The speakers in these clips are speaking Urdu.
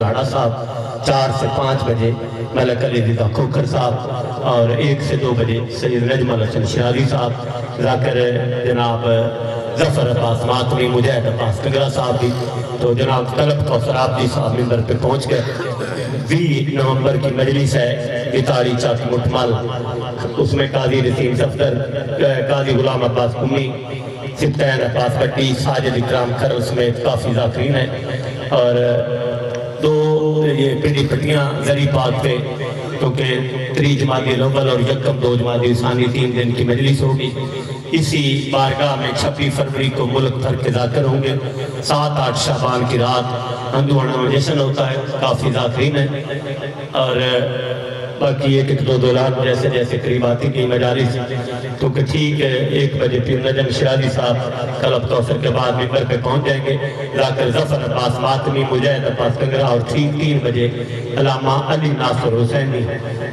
لاڑا صاحب 4 سے 5 بجے ملک علی رضا کھوکھر صاحب اور 1 سے 2 بجے سید نجم الحسن شیرازی صاحب ذاکر جناب ظفر عباس ماتمی مجاہد عباس کنگرہ صاحب بھی تو جناب طلب کوثر عابدی صاحب منبر پہ پہنچ گئے 20 نومبر کی مجلس ہے اتاری چاک مٹمل اس میں قاضی رسیم صفدر قاضی غلام عباس قمی سبتین عباس بٹی ساجد اکرام کھرل سمیت کافی ذاکرین ہیں اور 2 یہ پنڈی پٹیاں زری پاک پہ کیونکہ 3 جمادی الاول اور یکم 2 جمادی ثانی 3 دن کی مجلس ہوگی اسی بارگاہ میں 26 فروری کو ملک بھر کے ذاکر ہوں گے 7-8 شعبان کی رات ہندوانہ میں جشن ہوتا ہے کافی ذاکرین ہیں اور باقی 1-2 لاکھ جیسے جیسے قریب آتی کی مجالس کیونکہ ٹھیک ہے 1 بجے پھر نجم شیرازی صاحب طلب کوثر کے بعد منبر پہ پہنچ جائیں گے ذاکر ظفر عباس ماتمی مجاہد عباس کنگرہ اور 3 بجے علامہ علی ناصر حسینی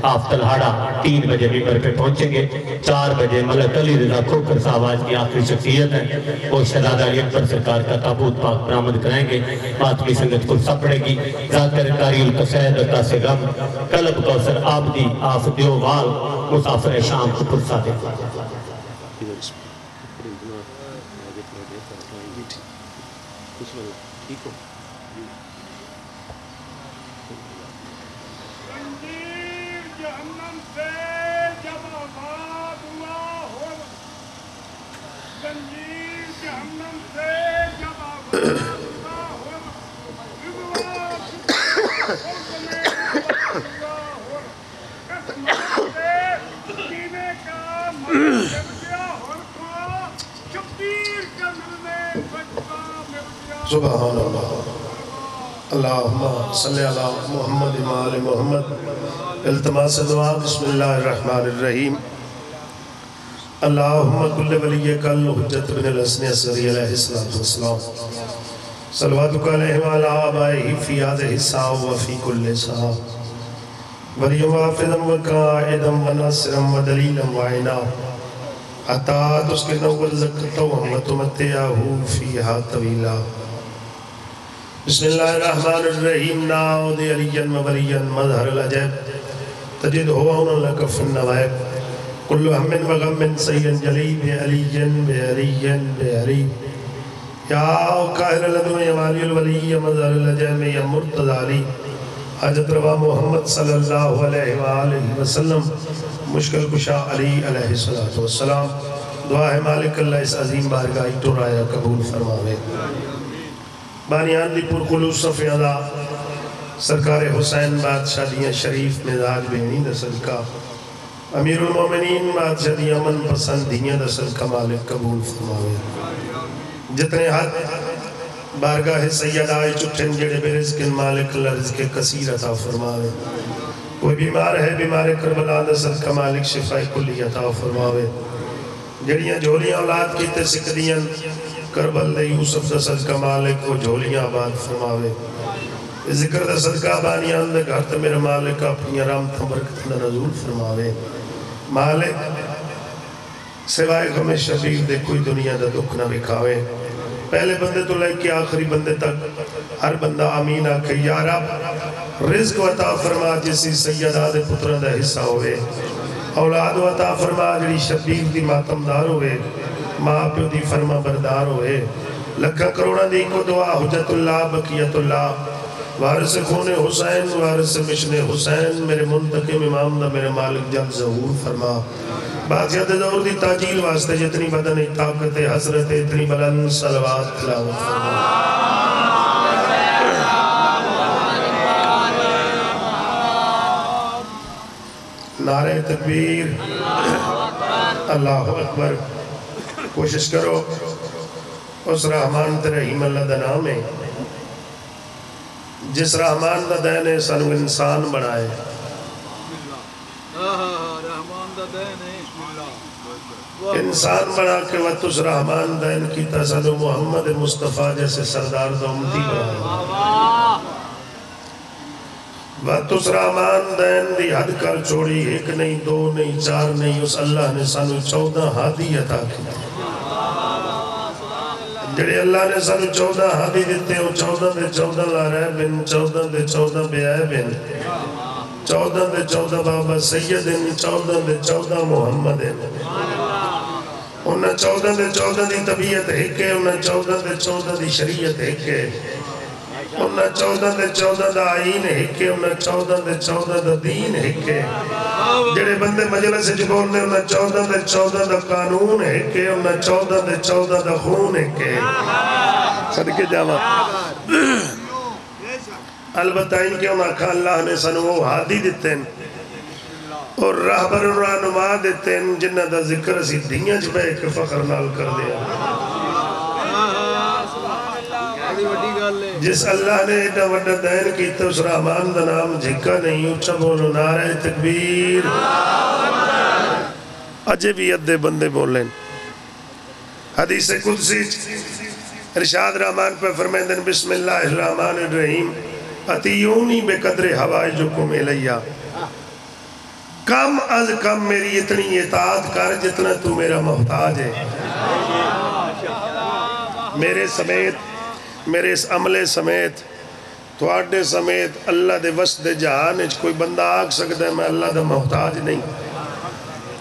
آف تلہاڑا 3 بجے منبر پہ پہنچیں گے 4 بجے ملک علی رضا کھوکھر صاحب آج کی آخری شخصیت ہیں وہ شہزادہ علی اکبر سرکار کا تابوت پاک برآمد کرائیں گے ماتمی سنگت کو سب پڑے گی ذاکر قاری القصید عطاس غم طلب کوثر عابدی آف دیووال مسافر شام کو پرسا دے سبحان اللہ اللہم صلی اللہ محمد وآل محمد التماس دعا بسم اللہ الرحمن الرحیم اللہم کل ولی کل حجت بن الحسن عصری علیہ السلام صلواتک علیہ وعلا آبائہ فی آدھہ الساو وفی کل ساو ولی وافدم وقائدم وناصرم ودلیلم وعینا حتی تسکن والذکرت ومتمتعہو فیہا طویلا بسم اللہ الرحمن الرحیم ناؤد علیین وبلیین مظہر العجب تجد ہوا لک فی النوائب کل ہمن وغمن سین جلی بے علیین بے علیین بے علی یا قاہر لدو یمالی الولی مظہر العجب یا مرتضالی حجت روا محمد صلی اللہ علیہ وآلہ وسلم مشکل کشا علی علیہ السلام دعا ہے مالک اللہ اس عظیم بارگاہ تو رایا قبول فرماوے بانیان دی پر خلوص صفیادہ سرکار حسین بادشاہ دیاں شریف مزاج بینی دسل کا امیر المومنین بادشاہ دیاں من پسند دیاں دسل کا مالک قبول فرماوے جتنے حد بارگاہ سید آئے چٹھن جڑے بے رزق مالک اللہ رزق کثیر عطا فرماوے کوئی بیمار ہے بیمار کربلا دسل کا مالک شفاء کلی عطا فرماوے جڑیاں جھولیاں اولاد کی تسک دیاں کربل دے یوسف دسل کا مالک کو جھولیاں آباد فرماوے ذکر دسل کا بانیان دے گھرت میرے مالک اپنی رحمت برکت نزول فرماوے مالک سوائے غم شبیر دے کوئی دنیا دا دکھ نہ بکھاوے پہلے بندے تو لے کے آخری بندے تک ہر بندہ آمین آکھے یا رب رزق عطا فرما جسی سیدہ دے پترہ دا حصہ ہوئے اولاد عطا فرما جڑی شبیر دی ماتمدار ہوئے ماں پیو دی فرما بردار ہوئے لکھا کروڑا دی کو دعا حجت اللہ بقیت اللہ وارث خون حسین وارث مشن حسین میرے منتقم امام دا میرے مالک جب ظہور فرما بادشاہ دور دی تاجیل واسطے جتنی بدن طاقت حضرت اتنی بلند صلوات تلاوت فرما نعرہ تکبیر اللہ اکبر کوشش کرو اس رحمان تے رحیم اللہ دا نام ہے جس رحمان دا دین ہے سانو انسان بنائے انسان بنا کے وقت اس رحمان دین کی تسانو محمد مصطفیٰ جیسے سردار دا امتی بنائے وقت اس رحمان دین دی حد کر چھوڑی 1 نہیں 2 نہیں 4 نہیں اس اللہ نے سانو 14 ہادی عطا کی جڑے اللہ نے سانو 14 ہادی دیتے ہوں 14 دے 14 لا رہے بن 14 دے 14 بے آئے بن 14 دے 14 بابا سید ہیں 14 دے 14 محمد ہیں انہاں 14 دے 14 دی طبیعت ایک ہے انہاں 14 دے 14 دی شریعت ایک ہے انہاں 14 دے 14 دا آئین ایک ہے انہاں 14 دے 14 دا دین ایک ہے جڑے بندے مجلس سے بول دے انہاں 14 دے 14 دا قانون ایک ہے انہاں 14 دے 14 دا خون ایک ہے صدقے جاوہ البتہ ان کے انہاں کہا اللہ نے سنو وہ ہادی دیتے ہیں اور رہبر و رہنما دیتے ہیں جنہ دا ذکر اسی دنیا جبے کے فخر نال کر دیا جس اللہ نے ایڈا وڈا دین کی تو اس رحمان دا نام جھکا نہیں اچھا بولو نعرہ تکبیر اجے بھی ادھے بندے بولیں حدیث قدسی ارشاد رحمان پہ فرمیندن بسم اللہ الرحمن الرحیم اتیونی بے قدر حوائجکم الیہ کم از کم میری اتنی اطاعت کر جتنا تو میرا محتاج ہے میرے سمیت میرے اس عملے سمیت تواڈے سمیت اللہ دے وسط دے جہان کوئی بندہ آگ سکتا ہے میں اللہ دا محتاج نہیں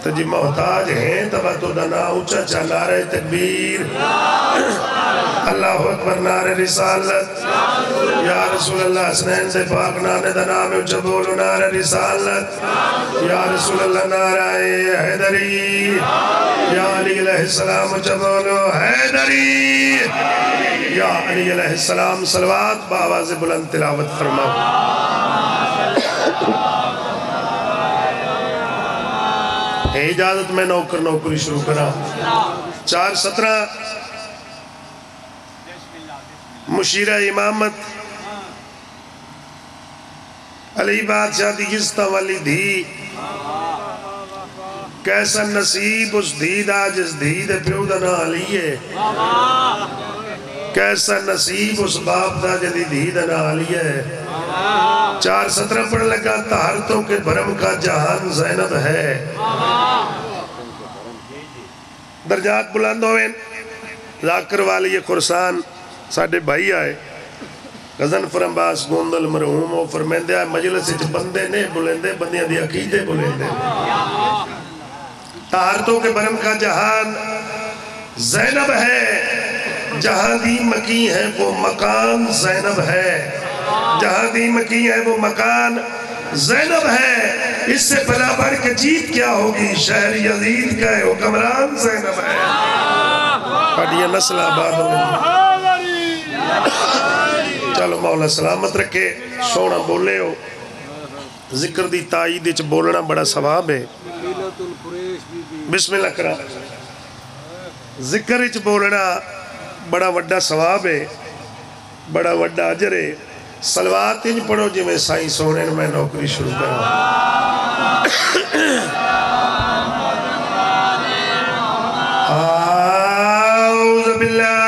تو جی محتاج ہیں تب تو دا نا اچھا چلا رہے تکبیر اللہ اکبر نعرہ رسالت یا رسول اللہ حسنین سے پاک نانے دا نام اچھا بولو نعرہ رسالت یا رسول اللہ نعرہ حیدری یا علی علیہ السلام اچھا بولو حیدری یا علی علیہ السلام صلوات بآواز بلند تلاوت فرماؤ اجازت میں نوکری شروع کرا 4:17 مشیرہ امامت علی بادشاہ دی جستا والی دھی کیسا نصیب اس دھی دا جس دھی دے پیو دا نا علی ہے کیسا نصیب اس باپ دا جدی دھی دا نا علی ہے 4:17 پڑھ لگا طہارتوں کے بھرم کا جہان زینب ہے درجات بلند ہوئے ذاکر والی خرسان ساڑھے بھائی آئے غزن فرمباس گوندل مرحوم و فرمیندے آئے مجلس سے بندے نے بلندے بندیاں دی عقیدے بلندے طہارتوں کے بھرم کا جہان زینب ہے جہاں دی مکی ہے وہ مکان زینب ہے جہاں دی مکی ہے وہ مکان زینب ہے اس سے بلا بڑھ کے جیت کیا ہوگی شہر یزید کا ہے حکمران زینب ہے پڑھئے نسل آباد ہوگی چلو مولا سلامت رکھے سونا بولے ہو ذکر دی تائید اچھ بولنا بڑا ثواب ہے بسم اللہ کرا ذکر اچھ بولنا بڑا وڈا ثواب ہے بڑا وڈا عجر ہے سلوات انج پڑھو جی میں سائیں سونے میں نوکری شروع کرا اعوذ باللہ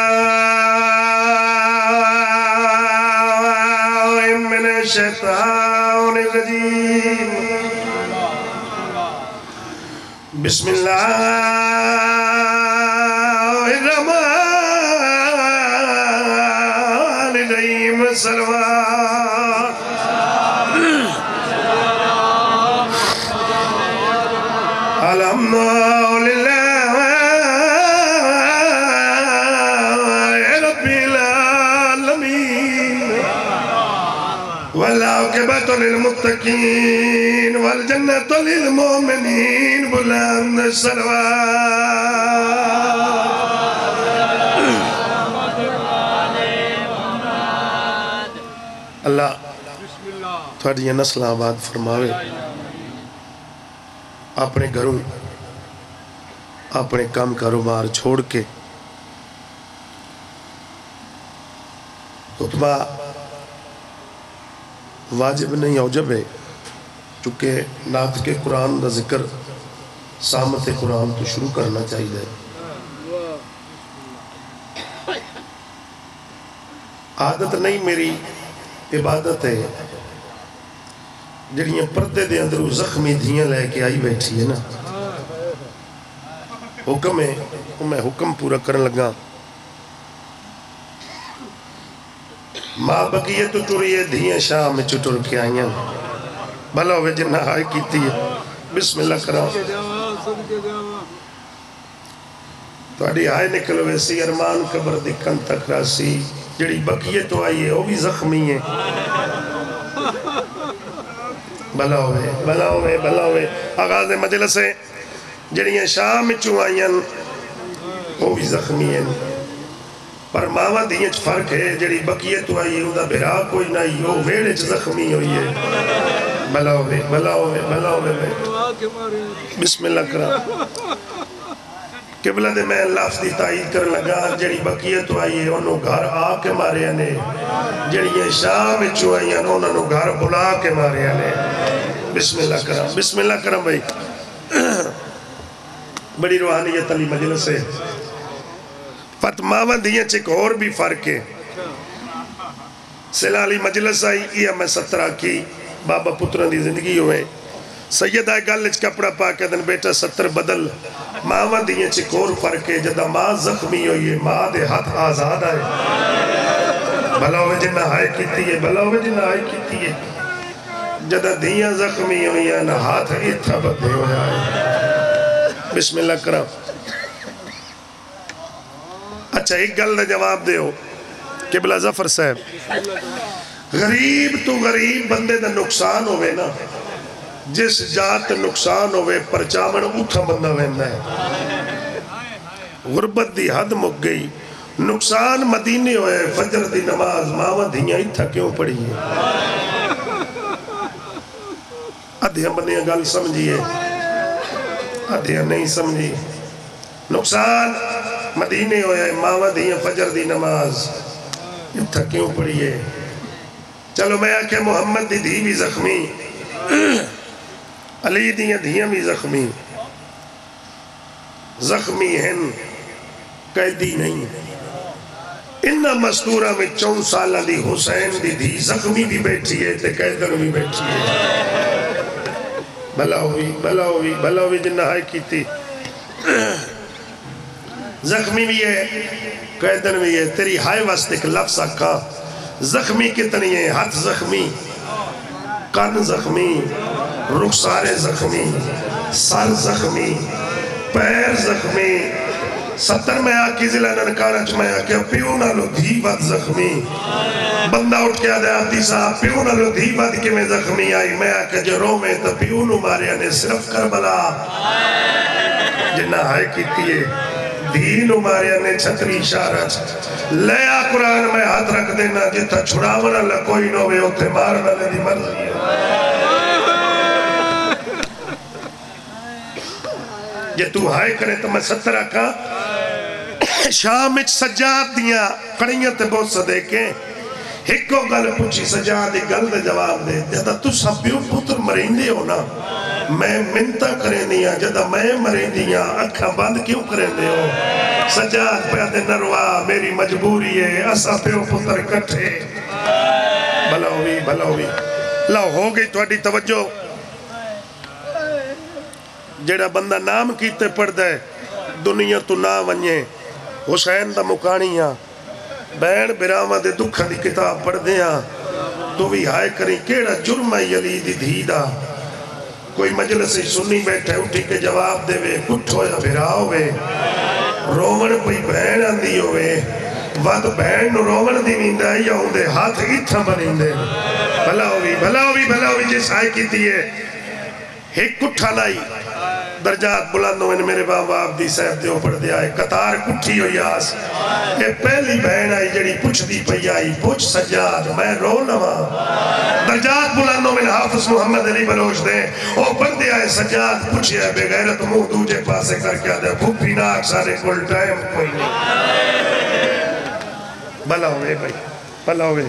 من الشیطان الرجیم بسم اللہ الرحمن الرحیم صلوات الحمدللہ رب العالمین والعاقبۃ للمتقین والجنۃ للمؤمنین بلند صلوات اللہ تھوڑی یہ نسل آباد فرماوے اپنے گھروں اپنے کام کاروبار چھوڑ کے خطبہ واجب نہیں اوجب ہے چونکہ نعت کے قرآن کا ذکر سامت قرآن تو شروع کرنا چاہیے عادت نہیں میری عبادت ہے جڑیاں پردے دے اندر زخمی دھیاں لے کے آئی بیٹھی ہے نا حکم ہے میں حکم پورا کرن لگا ماں بقیے تو ٹریے دھیاں شام میں چٹر کے آئیں بھلا ہوئے جنہ ہائے کیتی ہے بسم اللہ کرام تو اڈی آئے نکل ویسی ارمان قبر دکھن تک راسی جڑی بقیے تو آئیے وہ بھی زخمی ہے بھلا ہوئے آغاز مجلس ہے جڑیاں شام چوں آئیں وہ بھی زخمی ہیں پر ماما دیئے فرق ہے جڑی بقیے تو آئیے اُدھا بھرا کوئی نہیں وہ ویڑے زخمی ہوئی ہے بھلا ہوئے بسم اللہ کرام قبلہ دے میں لفظ دی تائید کر لگا جڑی بقیہ تو آئیے انہوں گھر آ کے مارے آنے جڑی یہ شام چو آئیے انہوں گھر بلا کے مارے آنے بسم اللہ کرم بھائی بڑی روحانیت علی مجلس ہے فتماوہ دیئے چک اور بھی فرق ہے سلالی مجلس آئی یہ میں 17 کی بابا پتران دی زندگی ہوئے سید آئے گالج کپڑا پاکے دن بیٹا 70 بدل ماں دیئے چک اور فرق ہے جدہ ماں زخمی ہوئی ہے ماں دے ہاتھ آزاد آئے بھلا ہوئے جنہ ہائے کیتی ہے جدہ دیاں زخمی ہوئی ہے نہ ہاتھ اتھا بدھے ہو جائے بسم اللہ کرام اچھا ایک گل دے جواب دے ہو قبلہ ظفر صاحب غریب تو غریب بندے دا نقصان ہوئے نا جس جات نقصان ہوئے پرچامن اٹھا بندہ ویندہ ہے غربت دی حد مک گئی نقصان مدینے ہوئے فجر دی نماز ماما دھیاں اتھا کیوں پڑی ہے ادھیاں بندیاں گل سمجھئے ادھیاں نہیں سمجھی نقصان مدینے ہوئے ماما دھیاں فجر دی نماز اتھا کیوں پڑی ہے چلو میں آکے محمد دی دھی بھی زخمی علی دیاں دھیاں بھی زخمی ہیں قیدی نہیں انہا مستورہ میں 4 سالہ دی حسین دی دھی زخمی بھی بیٹھی ہے تے قیدن بھی بیٹھی ہے بھلا ہوئی جنہ ہائے کی تھی زخمی بھی ہے قیدن بھی ہے تیری ہائے واسطے ایک لفظ آکا زخمی کتنی ہے ہاتھ زخمی کان زخمی رخسار زخمی سر زخمی پیر زخمی 70 میں آکی ضلع ننکارچ میں آکے پیو نالو دھی بات زخمی بندہ اٹھ کے آدھے آتی صاحب پیو نالو دھی بات کے میں زخمی آئی میں آکے جو رو میں تو پیو نو مارے آنے صرف کربلا جنہ ہائے کیتی ہے دین مارے نے چھتری اشارت لیا قرآن میں ہاتھ رکھ دینا جتا چھڑاونا لکوئی نوے ہوتے مارنا لدی مرضی ہے یہ تو ہائے کرے تو میں 17 کا شام اچھ سجاد دیا کڑیاں تے بہت سدے کے ہکو گل پوچھی سجاد گل دے جواب دے جدا تو سب پیو پتر مرین دے ہو نا میں منتا کریں دیا جدا میں مرین دیا اکھا بند کیوں کریں دے ہو سجاد پیادے نروا میری مجبوری ہے اسا پیو پتر کٹھے بھلا ہوئی لاؤ ہو گئی تو اڈی توجہ جیڑا بندہ نام کیتے پڑھ دے دنیا تو نا ونجے حسین دا مکانیاں بین براما دے دکھا دی کتاب پڑھ دیا تو بھی ہائے کریں کیڑا جرم ہے علی دی دھی دا کوئی مجلس سنی بیٹھے اٹھی کے جواب دے وے کٹھ ہویا بھرا ہوئے رومن کوئی بہن آندی ہوئے وقت بہن نو رومن دی ویندہ یا ہوں دے ہاتھ اتھا بنیندے بھلا ہوئی جس آئے کی دیئے ایک کٹھا لائی درجات بلندوں میں میرے بابا عبدی صاحب دیو پڑھ دیا ہے قطار کٹھی ہوئی آس یہ پہلی بہن آئی جڑی پوچھ دی پئی آئی پوچھ سجاد میں رو نوا درجات بلندوں میں حافظ محمد علی بلوچ دے او پڑھ دیا ہے سجاد پوچھے ہے بے غیرت منہ دوجے پاسے کر کے آدھے بھوپی ناک سارے کل ٹائم کوئی نہیں بھلا ہوئے بھائی بھلا ہوئے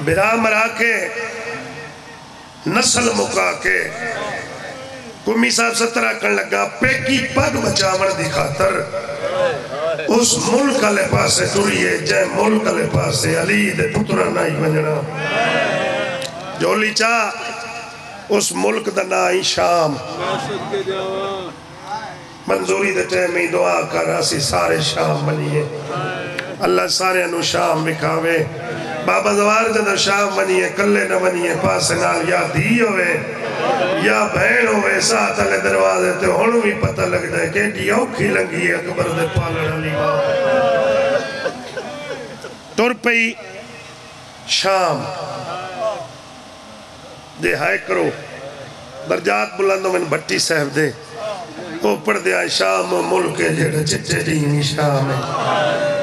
برا مرا کے نسل مکا کے کمی صاحب 17 کن لگا پیکی پگ بچاور دی خاطر اس ملک علی پاسے ٹوریے جائے ملک علی پاسے علی دے پترہ نائی بنجنا جو لی چاہ اس ملک دا نائی شام منظوری دے ٹائم میں دعا کر اسی سارے شام بنیے اللہ سارے انو شام بکھاوے بابا زوار جدہ شام بنیے کلے نہ بنیے پاس نال یا دھی ہوئے یا بہن ہوئے ساتھ علی دروازے تے ہونو بھی پتہ لگ دے کہ ڈی اوکھی لنگی ہے اکبر دے پالن علی ماں ٹر پئی شام دے ہائے کرو درجات بلندوں میں بھٹی صاحب دے وہ پڑھ دیا شام ملک جڑا چچے دینی شام ہے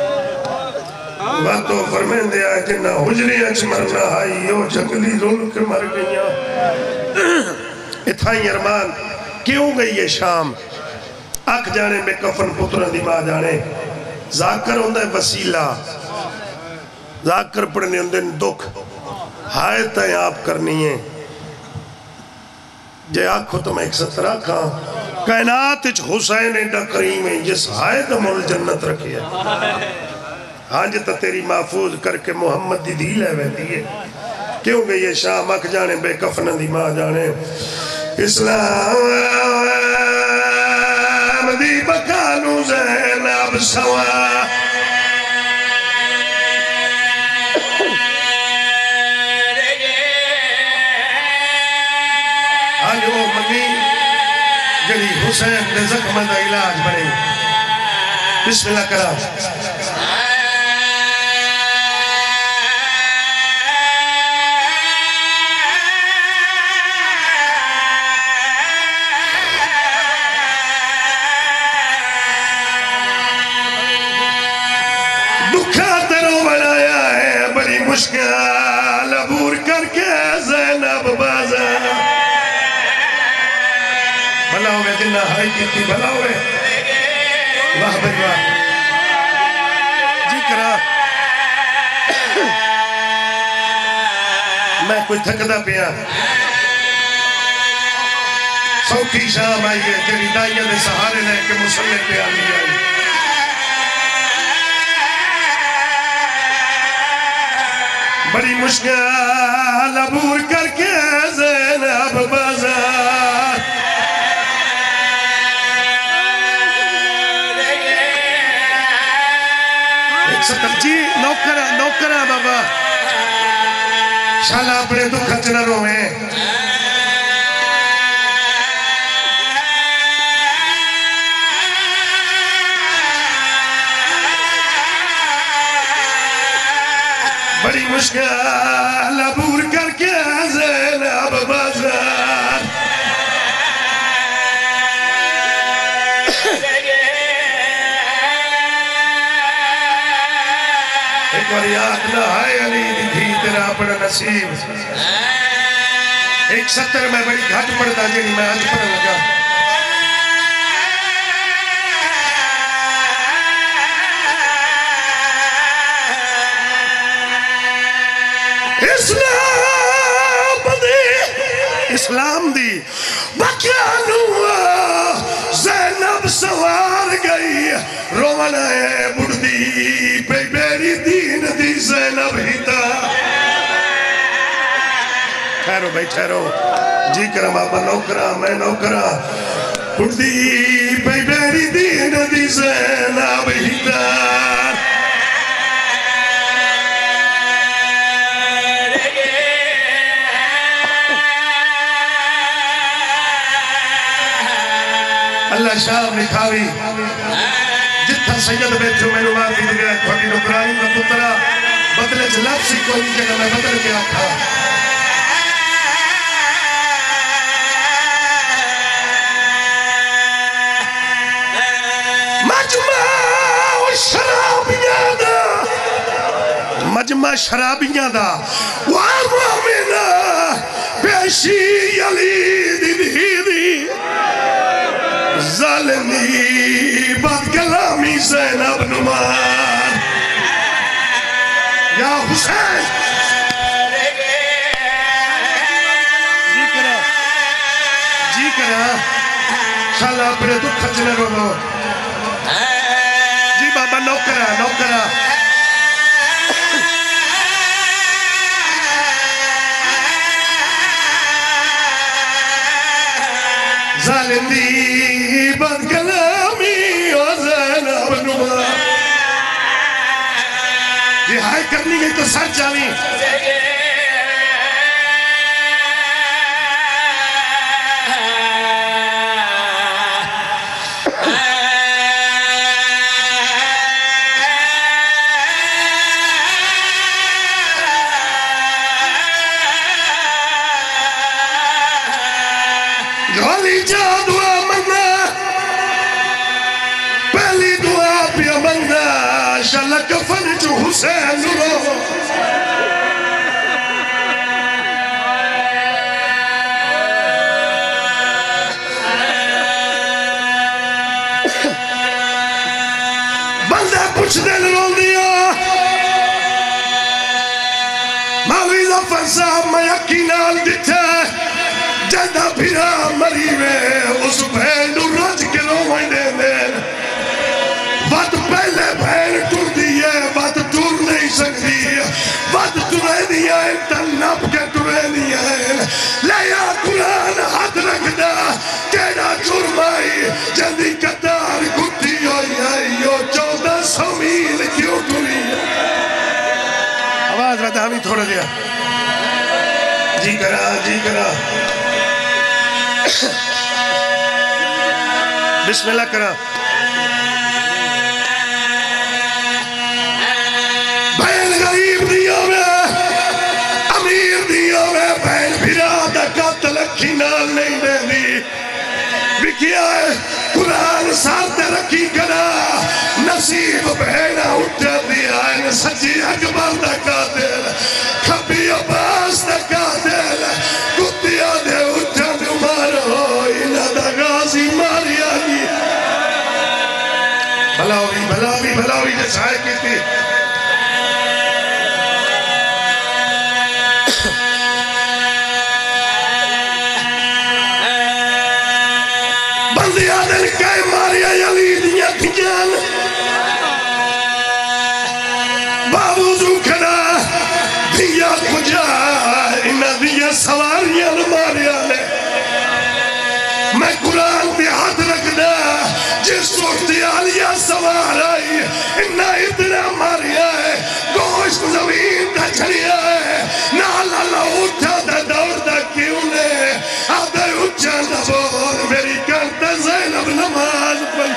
باتوں فرمین دیا جنہ حجری اچ مرنا آئی یو جنگلی رول کے مر گئیاں اتھائی ارمان کیوں گئی یہ شام اک جانے میں کفن پتر دی ماں جانے ذاکر ہوندہ ہے وسیلہ ذاکر پڑھنے ہوندے دکھ ہائے تائیں آپ کرنی ہے جے آنکھو تم ایک سترہ کھاں کائنات اچھ حسین ایڈا کریم ہے جس ہائے دمول جنت رکھی ہے ہاں جتا تیری محفوظ کر کے محمد دی دھی لے ویدی ہے کیوں گئی یہ شام اک جانے بے کفن دی ماں جانے اسلام دی بکانو زینب سوا آج وہ منی جلی حسین دے زخم دا علاج بنے بسم اللہ کرا مشکل عبور کر کے زینب بازار بھلا ہوئے دنہ ہائی کیتی بھلا ہوئے واہ بھائی واہ جی کرا میں کوئی تھکدہ پیا سوکی شام آئی ہے تیری دائیہ دے سہارے لے کے مسلح پہ آلی آئی بڑی مشکل عبور کر کے زینب بازار ایک سکر جی نوکرہ بابا شالا اپنے دکھ اچنروں میں بڑی مشکل عبور کر کے زینب بازار ایک بار یاد نہ آئے علی دی تیرا اپنا نصیب ایک ستر میں بڑی گھٹ پڑتا جنی میں آج پڑھ لگا اسلام دی بکیانو زینب سوار گئی رومن ہے بڑھدی پہ بیری دین دی زینب ہی تا ٹھہرو بھائی ٹھہرو جی کرم بابا نوکرہ میں نوکرہ بڑھدی پہ بیری دین دی زینب ہی تا اللہ شام لکھاوی جتھا سید بیٹھو میں نمار دی گیا کھوٹی نکرائی کا پترہ بدلے جلاب سی کوئی جگہ میں بدل کے آکھا مجمع شرابیاں دا وامامنا پیشی یلی دی ظالمی بات کلامی زینب نمار یا حسین جی کرا شالا اپنے تو کھچنے رو جی بابا نوکرہ ظالمی بات کلامی کرنی گئی تو سر جاویں گھولی جا دعا منگا پہلی دعا پیا منگا شاءاللہ کفن جو حسین رو بندہ کچھ دن رو دیا مولوی ظفر صاحب میں یقینال دیتا جدہ پھرا مری میں اس بھین رج کے روائنے میں بات پہلے بھین ٹور دیئے بات ٹور نہیں سکتی بات ٹورے دیا ہے تنب کے ٹورے دیا ہے لیا قرآن حد رکھ دا کیڑا جرمائی جلدی قطار کتی ہوئی ہے 1400 میل کیوں ٹوری آواز بتا ہمیں تھوڑا دیا جی کرا بسم اللہ کرا بہن غریب دیا میں امیر دیا میں بہن بھرا دکا تلقی نال نہیں دے دی بکیا ہے قرآن ساتھ رکھی کرا نصیب بہنہ اٹھا دیا ہے سچی اکبر دکا دل کھبی عباس دکا دل کتیا دے اٹھا دمارو انہ دا غازی ماری آگی بھلاوی جسائے کی تھی بندی آدھر کئی ماریا یلیدیاں تھیان باوضو کھڑا دیا کجا انہ دیا سواریاں ماریا نے میں قرآن پہ ہاتھ رکھ دا جس وقت آلیا سوار آئی انہا اتنا ماریا ہے گوشت زمین دا چھڑیا ہے نالا اٹھا دا دور دا کیوں نے آدھے اچھا دا بول میری کانتا زینب نماز پڑھ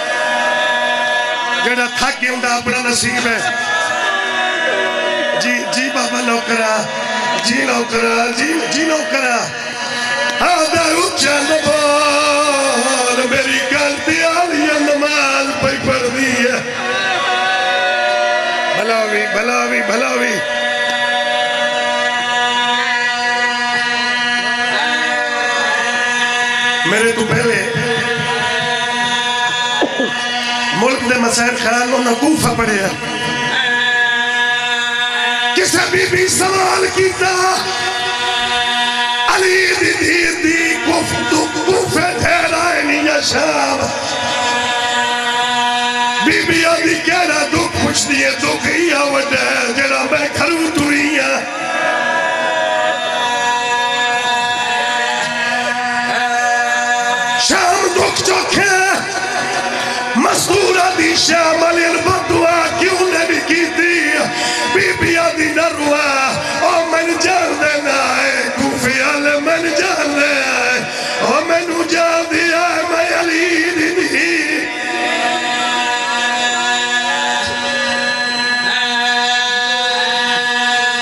جڑا تھاکیم دا اپنا نصیب ہے جی بابا نوکرا جی نوکرا آدھے اچھا دا بول میری کانتی آلیا نماز پڑھ دی ہے بھلاوی میرے تو پہلے ملک دے مسائل خیال انہوں کوفہ پڑھے ہیں کسے بھی سوال کیتا علی دی کوفہ ٹھہرائے نہیں شام بی بی آدھی کہنا دکھ پوچھ دیئے دکھ ہیا وڈا جڑا میں کھروں دوریاں شام دکھ چوکھے مصدورہ دی شام علی البدعا کیوں نے بھی کی تھی بی بی آدھی نروا او من جان دینا ہے کوفی آلے من جان لے آئے او منو جان دیا ہے میں علی دی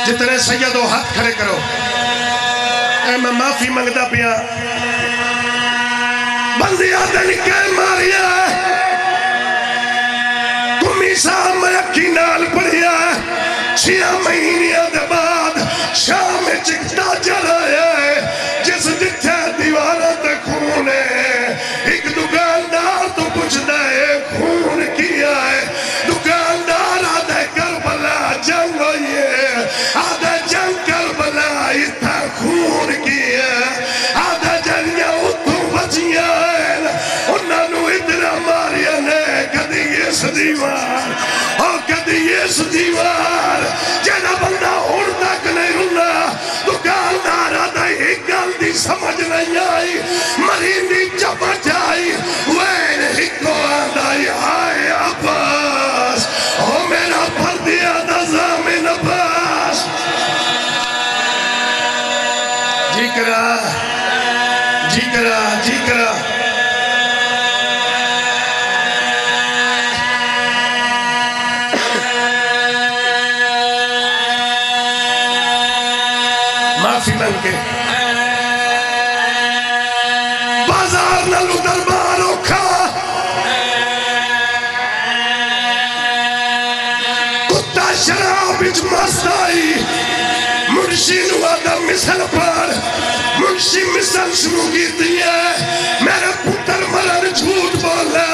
جتنے سیدو ہاتھ کھڑے کرو اے میں معافی منگتا پیا بندی آدھن کے ماریا کمی صاحب میں اکی نال پڑھیا 6 مہینیاں دے بعد شام چکتا جلایا ہے جس جتھے دیوارہ تے خون ہے ایک دکاندار تو پوچھ دے خون کیا ہے دکاندار آدھے کربلا جنگ ہوئی ہے آدھے جنگ کربلا اتھا خون کیا ہے آدھے جنگیاں اتھوں بچیاں ہیں انہوں نے اتنا ماریا نے کدی اس دیوار اور کدی اس دیوار جنہ بندہ ہون تک نہیں ہونا دکاندار کرا جی کرا جی کرا معافی مانگ کے بازار نالو دربار اوکھا کتا شراب اچ مست آئی منشی نوادہ مثل پر منشی مثل شروع کی دیا میرے پتر مرن جھوٹ بولا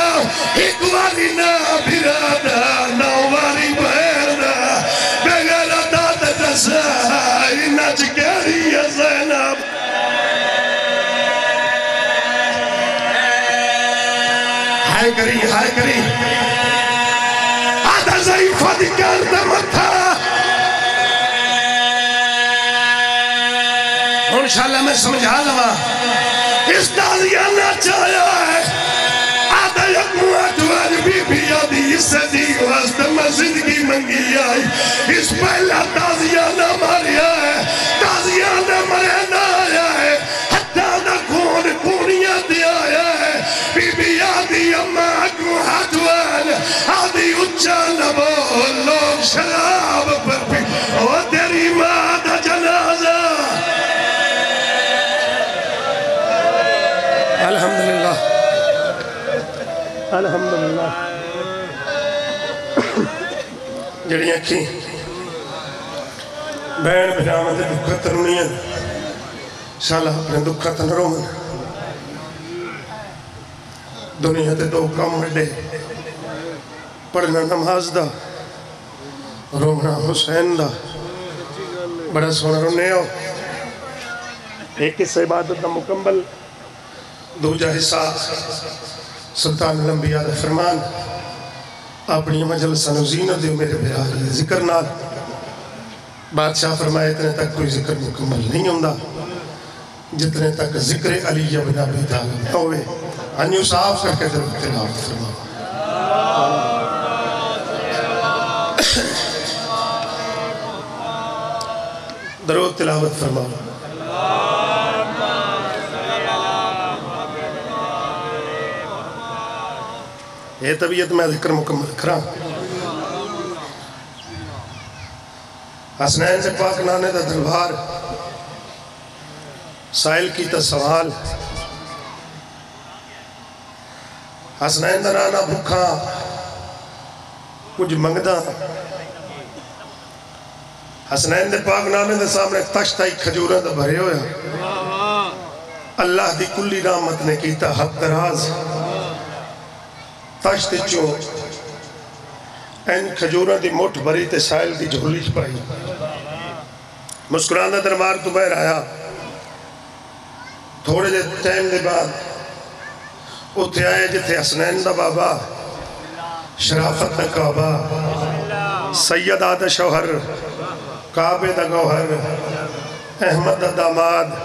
ایک والی نا بھرادا نو والی بہردا بغیر داد دسائی نچ گری زینب ہائے کری آدھا ضعیفہ دی کردہ متھا انشاءاللہ میں سمجھا لوا اس تازیانہ چایا ہے آدھا یک مواتوار بی بی آدھی اس سے دی واسط میں زندگی منگی آئی اس پہلا تازیانہ ماریا ہے تازیانہ مرنا آیا ہے حتیٰ دا کون کونیاں دیا ہے بی بی آدھی اممہ مواتوار آدھی اچھا نبو لوگ شراب پر بھی وہ تیری ماں دا جنازہ الحمدللہ الحمدللہ جڑیاں کی بین بجامت دکھا ترونیاں شالا اپنے دکھا تنرومن دنیا تے دو کم وڈے پڑھنا نماز دا رومنا حسین دا بڑا سونا رونے ہو ایک اس عبادت دا مکمل دوجہ حصہ سلطان الانبیاء دا فرمان اپنی مجلسہ نزینہ دیو میرے بہار ذکر نال بادشاہ فرمائے اتنے تک کوئی ذکر مکمل نہیں ہوندہ جتنے تک ذکر علی بن ابی طالب نہ ہوئے انیو صاف کر کے در تلاوت فرما درود تلاوت فرما یہ طبیعت میں ذکر مکمل کرا حسنین سے پاک نانے دا دربار سائل کی تا سوال حسنین دا نانا بھکھا کچھ منگدہ حسنین دے پاک نانے دے سامنے تشتائی کھجورہ دا بھرے ہویا اللہ دی کلی رحمت نے کیتا حد دراز تشت چو این کھجورہ دی موٹ بھری تے سائل دی جھولی پائی مسکران دا دربار تو بہر آیا تھوڑے دے ٹائم دے بعد اتھے آئے جتھے حسنین دا بابا شرافت دا کعبہ سید آدھا شوہر کعبے دا گوہر احمد دا داماد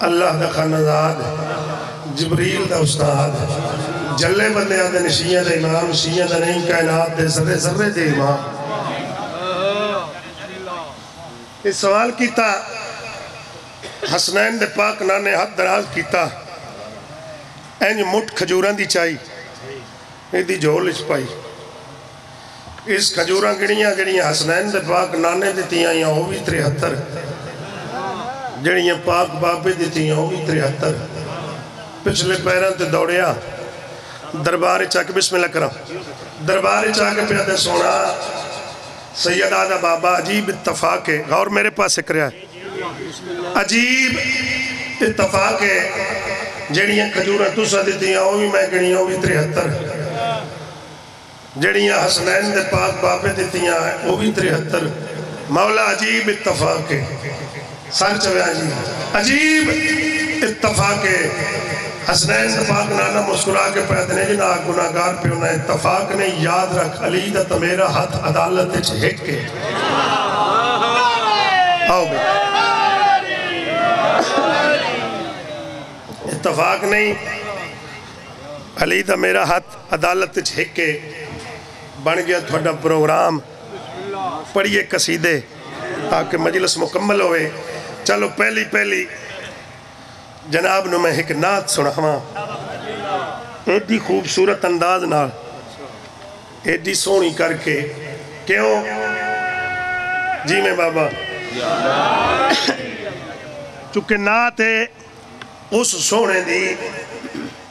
اللہ دا خانداد جبریل دا استاد جلے بندے آدھے نشیہ دا امام شیعہ دا نہیں کائنات دے ذرے ذرے دے امام اس سوال کیتا حسنین دے پاک نانے حد دراز کیتا اینج مٹ کھجوران دی چائی ایدی جھول اچ پائی اس کھجوران گڑیاں حسنین دے پاک نانے دیتیاں یا ہوئی 73 جڑیاں پاک بابے دیتیاں ہوئی 73 پچھلے پیران تے دوڑیا دربار چاکے بسم اللہ کرم دربار چاکے پہ آدھے سونا سید آدھا بابا عجیب اتفاق ہے غور میرے پاس اکریا ہے عجیب اتفاق ہے جڑیاں کھجورہ تُسا دیتیاں ہوئی میں گڑیاں ہوئی 73 جڑیاں حسنین دے پاک بابے دیتیاں ہوئی 73 مولا عجیب اتفاق ہے سر چوے عجیب اتفاق ہے حسنین دے پاک نانا مسکرا کے پیدنے جنا گناہگار پہ انہیں اتفاق نے یاد رکھ علی دا تا میرا ہاتھ عدالت چھک کے آؤ بے اتفاق نہیں علی دا میرا ہاتھ عدالت چھک کے بن گیا تھوڑا پروگرام پڑھئے قصیدے تاکہ مجلس مکمل ہوئے چلو پہلی جناب نو میں ایک نعت سناواں ایڈی خوبصورت انداز نال ایڈی سونی کر کے کیوں جی میں بابا چونکہ نعت ہے اس سونے دی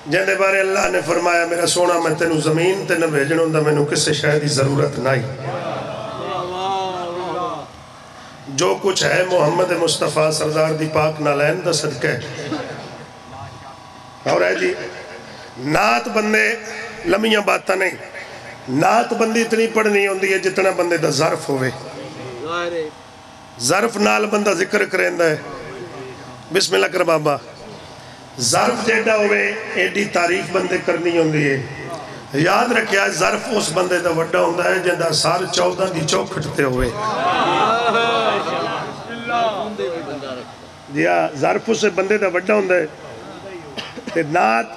جندے بارے اللہ نے فرمایا میرا سونا میں تینوں زمین تے نہ بھیجنوں دا میں کسے شاید دی ضرورت نہیں جو کچھ ہے محمد مصطفیٰ سردار دی پاک نالین دا صدقہ ہے اور ہے جی نعت بندے لمیاں باتاں نہیں نعت بندی اتنی پڑھنی ہوندی ہے جتنا بندے دا ظرف ہوئے ظرف نال بندہ ذکر کریں ہے بسم اللہ کر بابا ظرف جیڑا ہوئے ایڈی تعریف بندے کرنی ہوندی ہے یاد رکھیا ظرف اس بندے دا وڈا ہوندہ ہے جندہ سار 14 دی چوکھٹتے ہوئے دیا ظرف اسے بندے دا وڈا ہوندہ ہے تے نعت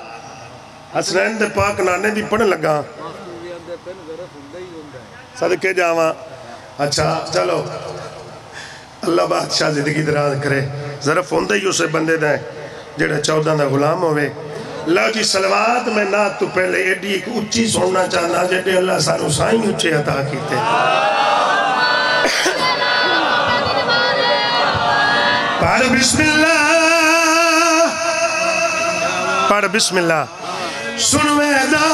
حسنین دے پاک نانے دی پڑھ لگا صدقے جاواں اچھا چلو اللہ بادشاہ زندگی دراز کرے ظرف ہوندہ ہی اسے بندے دیں جڑے 14 دا غلام ہوئے اللہ جی صلوات میں نعت تو پہلے ایڈی ایک اچھی سننا چاہنا جڑے اللہ سانو سائیں اچھے عطا کیتے پڑھ بسم اللہ پڑھ بسم اللہ سنوے دا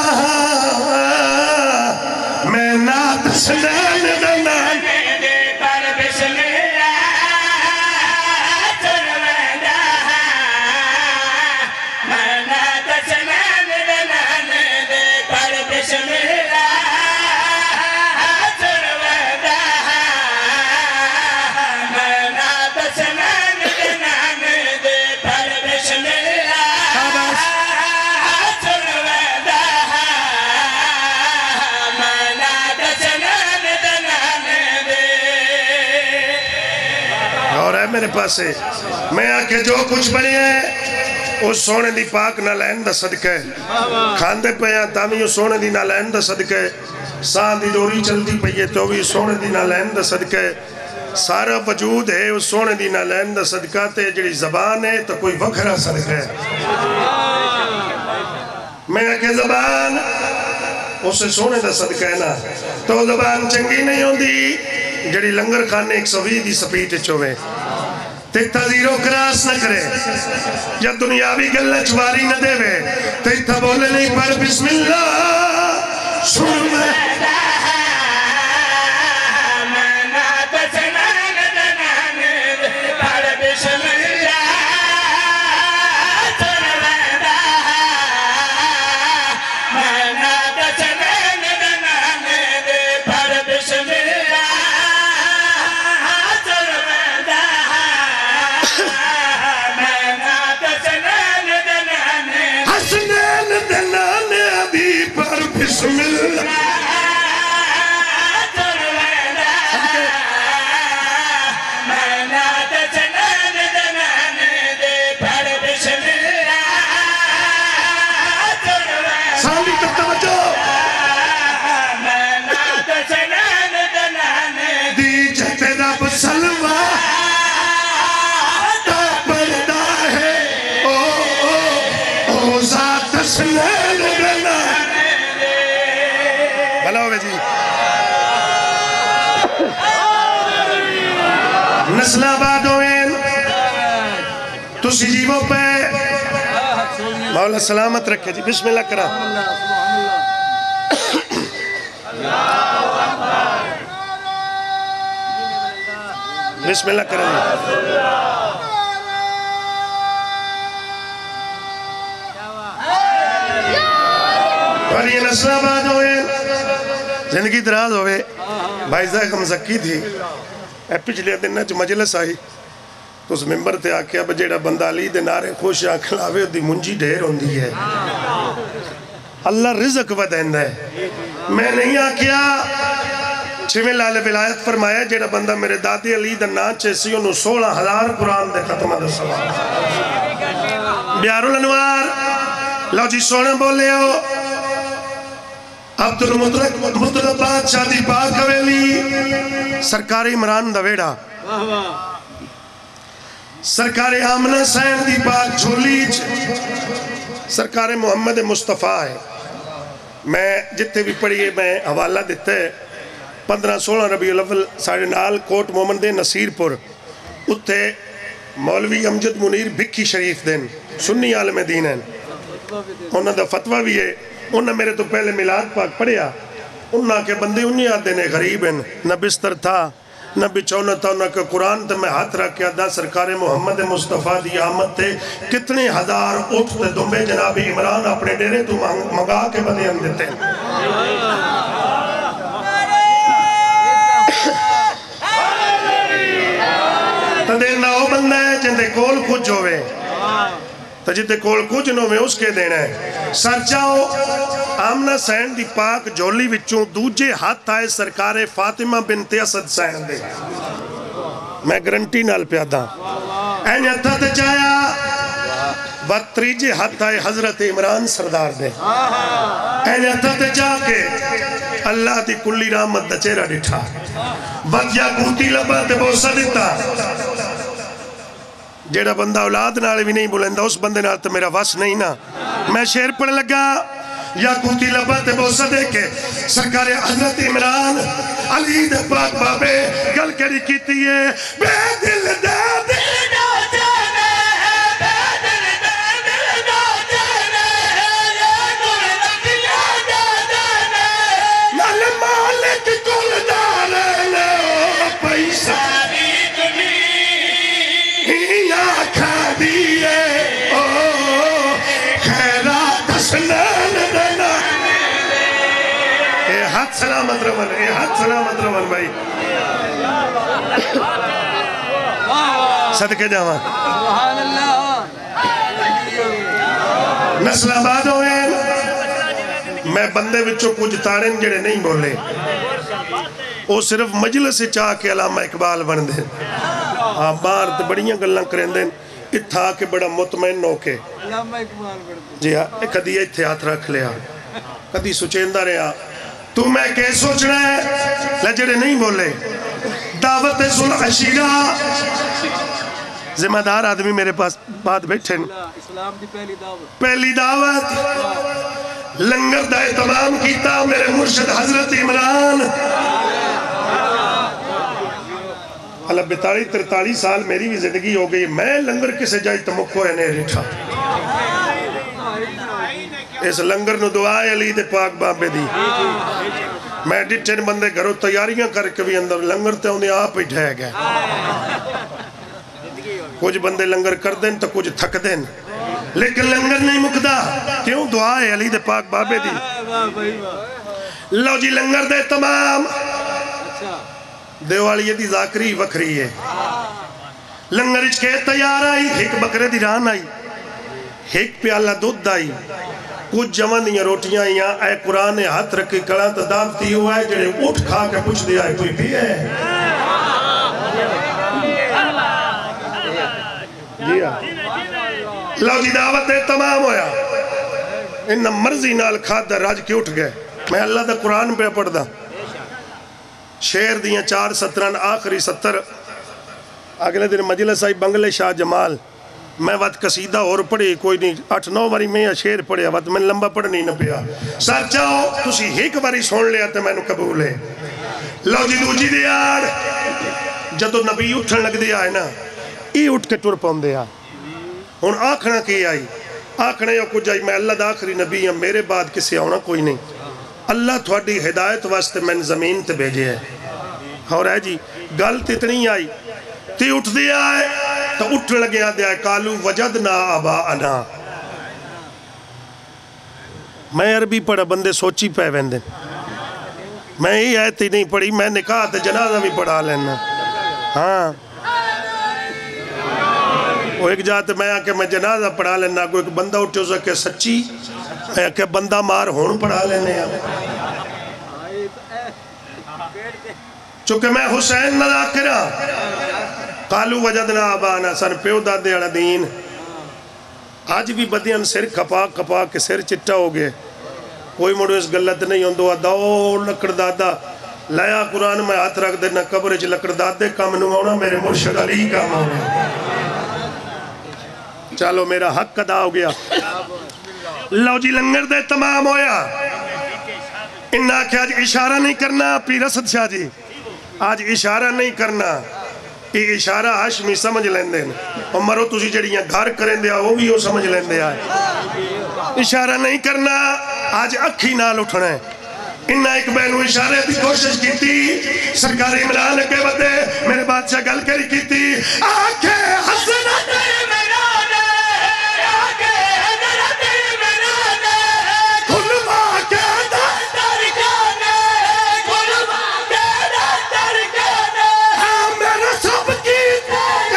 میں نعت سنان دنان پڑھ بسم اللہ سنوے دا میں نعت سنان دنان پڑھ بسم اللہ سنوے دا میں نعت سنان دنان پڑھ بسم اللہ میرے پاس ہے میں آکے جو کچھ بڑی ہے اس سونے دی پاک نالین دا صدقہ ہے کھاندے پہیاں تامی اس سونے دی نالین دا صدقہ ہے سان دی ڈوری چلتی پہیے تو بھی سونے دی نالین دا صدقہ ہے سارا وجود ہے اس سونے دی نالین دا صدقہ تے جڑی زبان ہے تو کوئی وکھرا صدقہ ہے میں آکے زبان اسے سونے دا صدقہ ہے نا تو زبان چنگی نہیں ہوندی جڑی لنگر خانے 120 دی سپیٹ چوے تیتھا زیرو کراس نہ کرے یا دنیاوی گلہ چواری نہ دے وے تیتھا بولے نہیں پڑھ بسم اللہ سن میں بسم اللہ سالی تک توجہ دی جتے رب سلوہ تا پردہ ہے او ذات سنین بنا بھلا ہوئے جی نسل آباد ہوئے تو سی جیووں پہ مولا سلامت رکھے جی بسم اللہ کرا بسم اللہ کرا اور یہ نسل آباد ہوئے زندگی دراز ہوئے بھائی زاہم زکی تھی اے پچھلے دن جو مجلس آئی تو اس ممبر تے آکے اب جیڑا بندہ علی دے نارے خوش آکھلاوے دی منجی ڈھیر ہوندی ہے اللہ رزق ودہند ہے میں نہیں آکیا چھویں لال ولایت فرمایا جیڑا بندہ میرے دادی علی دے نانچے سی انہوں 16,000 قرآن دے ختمہ دے سوال بیار الانوار لو جی سونے بولے ہو عبد المطلب بادشاہ دی پاک حویلی سرکاری عمران دا ویڑا سرکار آمنہ سین دی پاک جھولی سرکار محمد مصطفیٰ ہے. میں جتے بھی پڑھیے میں حوالہ دیتا ہے 15-16 ربیع الاول ساڑھے نال کوٹ محمد دے نصیر پور اتھے مولوی امجد منیر بھکی شریف دین سنی عالم دین ہیں. انہوں دا فتوہ بھی ہے. انہوں میرے تو پہلے میلاد پاک پڑھیا. انہوں کے بندے انہیں آتے ہیں غریب ہیں نہ بستر تھا نہ بچھونا تھا. انہوں کے قرآن تے میں ہاتھ رکھ کے دا سرکار محمد مصطفیٰ دی آمد تے کتنے ہزار اٹھ تے دمبے جناب عمران اپنے ڈیرے تو منگا کے بدے ہم دیتے ہیں. تو دیر نہ ہو بندہ ہے جندے کول کچھ ہوئے تو جتے کول کچھ نو میں اس کے دینا ہے. سر چاہو آمنہ سین دی پاک جولی وچوں دوجے ہاتھ آئے سرکار فاطمہ بنت اسد سین دے. میں گرنٹی نال پیادا این ہتھا تے چایا وقت تریجے ہاتھ آئے حضرت عمران سردار دے. این ہتھا تے چاہ کے اللہ دی کلی رحمت دا چہرہ ڈٹھا وقت یا کوتی لبا تے بوسا دیتا. جیڑا بندہ اولاد نالے بھی نہیں بولندہ اس بندے نال تو میرا وس نہیں نا. میں شعر پڑھ لگا یا کوتی لبا تے بوسا دے کے سرکار حضرت عمران علی دے پاک بابے گل کری کیتی ہے بے دل دے دل نہ جانے بے دل دے دل نہ جانے یہ نور نبیہ دے دینے نال مالک کل دارے پیسہ سلامت رمن اے ہاتھ سلامت رمن بھائی صدقے جاوان نسل آباد ہوئے. میں بندے وچوں کچھ تارن جڑے نہیں بولے وہ صرف مجلس چاہ کے علامہ اقبال بن دیں. بار تے بڑیاں گلاں کریں دیں اتھا کے بڑا مطمئن ہو کے جی ہاں کدی اتھے ہاتھ رکھ لیا کدی سوچیندہ رہا. تو میں کہہ سوچنا ہے لجڑے نہیں بولے دعوت صلح عشیرہ ذمہ دار آدمی میرے پاس بات بیٹھے پہلی دعوت لنگر دا اہتمام کیتا میرے مرشد حضرت عمران. اللہ 42-43 سال میری بھی زندگی ہو گئی میں لنگر کسے جائی تمکو ہے نہیں رٹھا. اس لنگر نو دعائے علی دے پاک بابے دی. میں ڈٹھن بندے گھروں تیاریاں کر کے بھی اندر لنگر تے انہیں آپ ہی ڈھے گئے. کچھ بندے لنگر کر دیں تو کچھ تھک دیں لیکن لنگر نہیں مکدہ. کیوں دعائے علی دے پاک بابے دی. لو جی لنگر دے تمام دیوالی دی ذاکری وکری ہے. لنگر اچھ کے تیار آئی ایک بکرے دی ران آئی ایک پیالہ دودھ آئی کچھ جوان دیاں روٹیاں یا اے قرآن ہاتھ رکھی کڑا تا دعوتی ہوا ہے جڑے اٹھ کھا کے پوچھ دیا ہے کوئی بھی ہے لو جی دعوت تمام ہویا انہا مرضی نال کھاد دا راج کے اٹھ گئے. میں اللہ دا قرآن پہ پڑھ دا شیر دیاں 4-17 آخری 70 اگلے دن مجلس آئی بنگلے شاہ جمال میں وقت قصیدہ اور پڑھی کوئی نہیں 8-9 باری میں شیر پڑھیا وقت میں لمبا پڑھنی نہ پیا. سر چاہو تُسی ایک باری سون لیا تو میں نو قبول ہے. لو جی دوجی دیار جدو نبی اٹھن لگ دیا ہے نا ای اٹھ کے ٹور پاؤں دیا ہون آکھنا کی آئی آکھنا یا کچھ آئی میں اللہ دا آخری نبی ہم میرے بعد کسی آنا کوئی نہیں. اللہ تھوڑی ہدایت واسطے میں زمین تے بھیجے ہے. اور ہے جی گلت اتنی آئی تی اٹھ دیا ہے تو اٹھ لگیا دیا ہے کالو وجدنا آباءنا. میں عربی پڑھا بندے سوچی پہ ویندے میں ہی آیتی نہیں پڑھی میں نکاح تے جنازہ بھی پڑھا لینا. ہاں وہ ایک جاتے میں آکے میں جنازہ پڑھا لینا کوئی ایک بندہ اٹھے ہو سکے سچی میں آکے بندہ مار ہون پڑھا لینے چونکہ میں حسین نہ ذاکرہ قالو وجدنا آبانا سن پیو دادے اڑا دین. آج بھی بدیاں سر کھپا کے سر چٹا ہو گئے کوئی مڑو اس غلط نہیں ہوندو دو لکڑ دادا لیا قرآن میں ہاتھ رکھ دینا قبر چ لکڑ دادے کام نمونا میرے مرشد علی کام ہونا. چلو میرا حق ادا ہو گیا لو جی لنگر دے تمام ہویا انہا کہ آج اشارہ نہیں کرنا پیر اسد شاہ جی آج اشارہ نہیں کرنا یہ اشارہ ہاشمی سمجھ لیندے اور مرو تُسی جڑیاں گھر کریں دیا وہ بھی وہ سمجھ لیندے آئے اشارہ نہیں کرنا آج اکھی نال اٹھنا ہے انہا ایک بینو اشارے بھی کوشش کی تھی سرکار عمران کے بدے میرے بادشاہ گل کری کی تھی آنکھیں حسنت میرانے آنکھیں حضرت میرانے کھلوا کے در گانے کھلوا کے در گانے میرے سب کی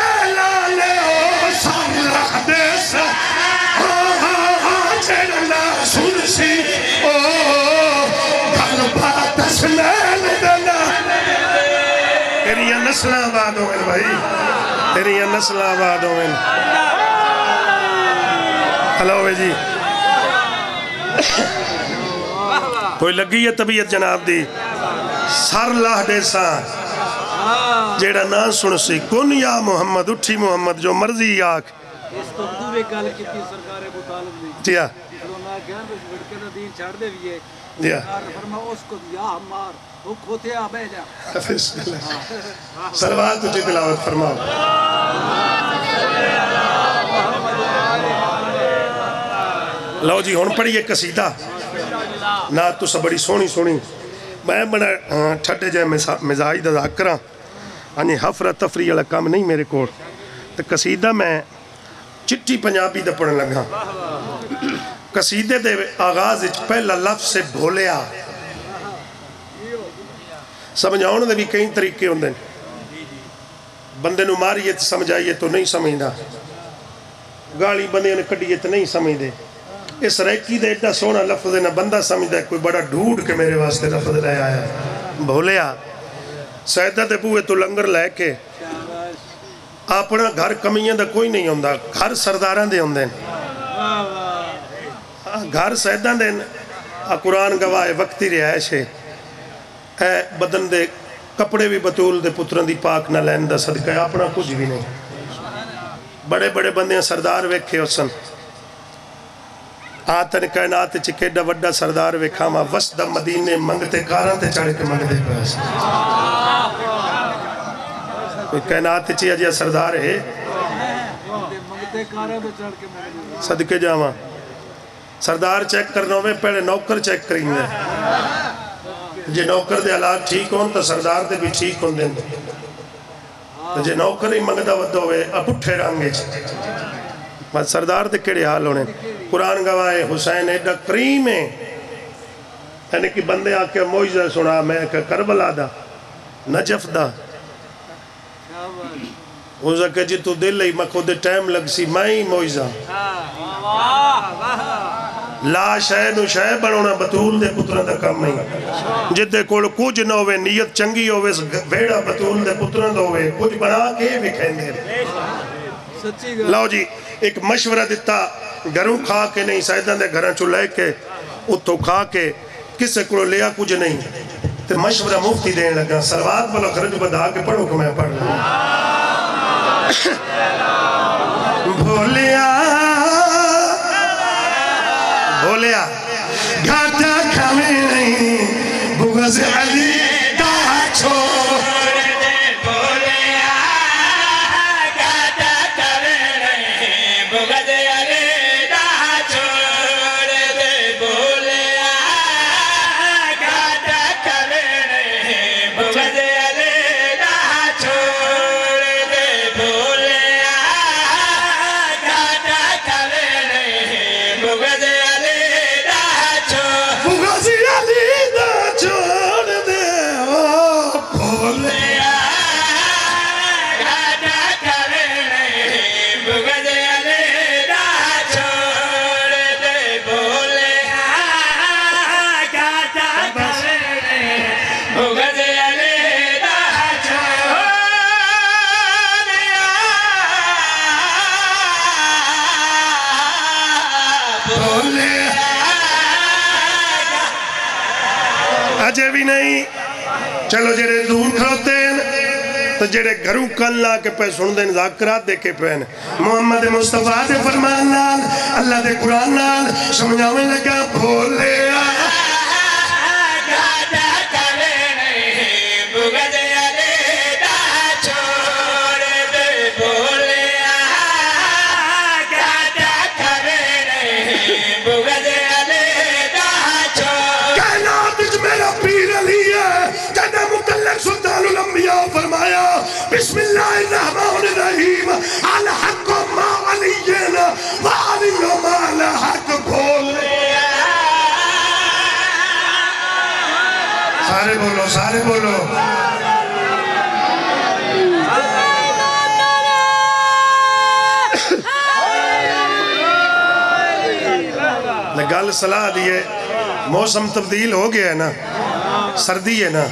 اعلانے او سارا دیس چڑھنا سنسی او تیریاں نسلہ آباد ہوئے بھائی تیریاں نسلہ آباد ہوئے ہلو جی کوئی لگی ہے طبیعت جناب دی سر لاہ دے سان جیڑا نا سن سی کن یا محمد اٹھی محمد جو مرضی آکھ اس کو دوے گل کی تھی سرکار ابو طالب دی جی ہاں کرونا گیان بس بڑھ کے دا دین چھاڑ دے بھی ہے جی ہاں سرکار فرما اس کو یا ہمار وہ کھوتے آبے جا سلوات تجھے تلاوت فرماؤ لو جی ہون پڑی یہ قصیدہ نا تو سب بڑی سونی سونی میں بڑا چھٹے جائے مزائی دا ذاکرہ انہی حفرہ تفریح والا کام نہیں میرے کو تو قصیدہ میں چٹی پنجابی دا پڑھن لگا قصیدے دے آغاز پہلا لفظ سے بھولیا سمجھاؤں دے بھی کئی طریقے ہوندے بندے نو ماریے تو سمجھائیے تو نہیں سمجھدا گالی بندے نے کڑیے تو نہیں سمجھدے اس ریکی دے ایڈا سونا لفظ نہ بندہ سمجھدا ہے کوئی بڑا ڈھوڑ کے میرے واسطے لفظ لے آیا بھولیا سیدہ دے بوئے تو لنگر لے کے اپنا گھر کمیاں دا کوئی نہیں ہوندا گھر سرداران دے ہوندے گھر سیدہ دے قرآن گواہ وقتی رہائش ہے اے بدن دے کپڑے بھی بطول دے پتران دی پاک نہ لین دا صدقہ ہے اپنا کچھ بھی نہیں بڑے بڑے بندے سردار ویکھے حسن آتن کائنات چکیڈا وڈا سردار ویکھاما وسط مدینے منگتے کاران تے چڑھ کے منگتے پیس کوئی کائنات چیئے جیا سردار ہے صدقے جاما سردار چیک کرنا ہوئے پہلے نوکر چیک کریں گے جے نوکر دے حالات ٹھیک ہون تو سردار دے بھی ٹھیک ہون دیں تو جے نوکر ہی منگدہ ودہ ہوئے اب اٹھے رانگے بس سردار دے کڑے حال ہونے قرآن گواہ حسین ایڈا کریم ہے یعنی کہ بندے آکے موجزہ سنا میں کہ کربلا دا نجف دا وہ کہ جی تو دل ہی مکھو دے ٹائم لگ سی میں ہی موجزہ لا شاہ نو شاہ بنونا بطول دے پتران دا کم نہیں جدے کوڑ کچھ نہ ہوئے نیت چنگی ہوئے ویڑا بطول دے پتران دا ہوئے کچھ بنا کے بھی کھیندے لاؤ جی ایک مشورہ دیتا گھروں کھا کے نہیں سائدان دے گھران چو لے کے اتو کھا کے کس سے کڑو لیا کچھ نہیں تو مشورہ مفتی دین لگا سلوات بلو خرج بدا کے پڑھو کہ میں پڑھ لوں بھولیا بھولیا گھاٹا کھوے نہیں بغض علی دا چھوڑ دے بھولیا گھاٹا کھوے نہیں بغض علی دا چھوڑ دے بھولیا گھاٹا کھوے نہیں بغض علی دا چھوڑ دے بھولیا گھاٹا کھوے نہیں بغض اجے بھی نہیں چلو جڑے دور کھڑوتے ہیں تو جڑے گھروں کل لا کے پہ سن دیں ذاکرات دے کے پہن محمد مصطفیٰ دے فرمان نال اللہ دے قرآن نال سمجھاویں لگا بھولے سلطان الانبیاء فرمایا بسم اللہ الرحمن الرحیم الحق ما علینا وعلی ما الحق بھولے سارے بولو سارے بولو گل صلاح دیئے موسم تبدیل ہو گیا ہے نا سردی ہے نا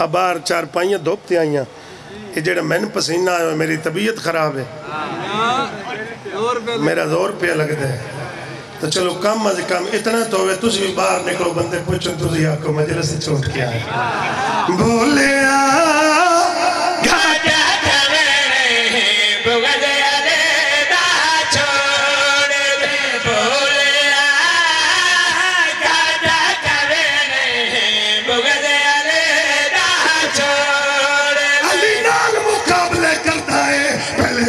باہر چار پائیاں دھوپتے آئیاں یہ جڑا میں نے پسینہ آئے میری طبیعت خراب ہے میرا زور پہ لگتا ہے تو چلو کم از کم اتنا تو ہوئے تجھ بھی باہر نکلو بندے پوچھن تجھے آکو مجلس سے چھوٹ کیا ہے بولے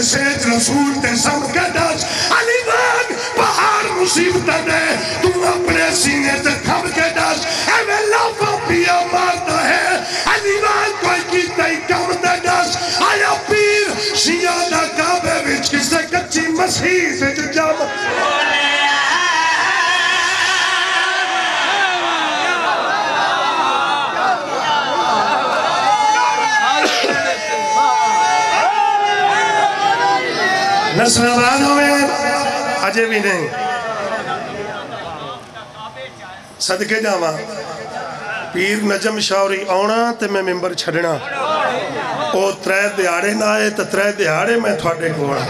سیج رسول تے سم کے داج علی بان پہاڑ مصیبت دے تم اپنے سینے تے کھب کے داج اے میں لافا پیا مارتا ہے علی بان کوئی کی تئی کم دے داج آیا پیر شیادہ کعبے وچ کسے کچی مسیح سے جام نسل آبادوں میں آجے بھی نہیں صدقے جاواں پیر نجم شاوری آونا تے میں ممبر چھڑنا او ترے دیاڑے نہ آئے تے ترے دیاڑے میں تھوڑے گوڑا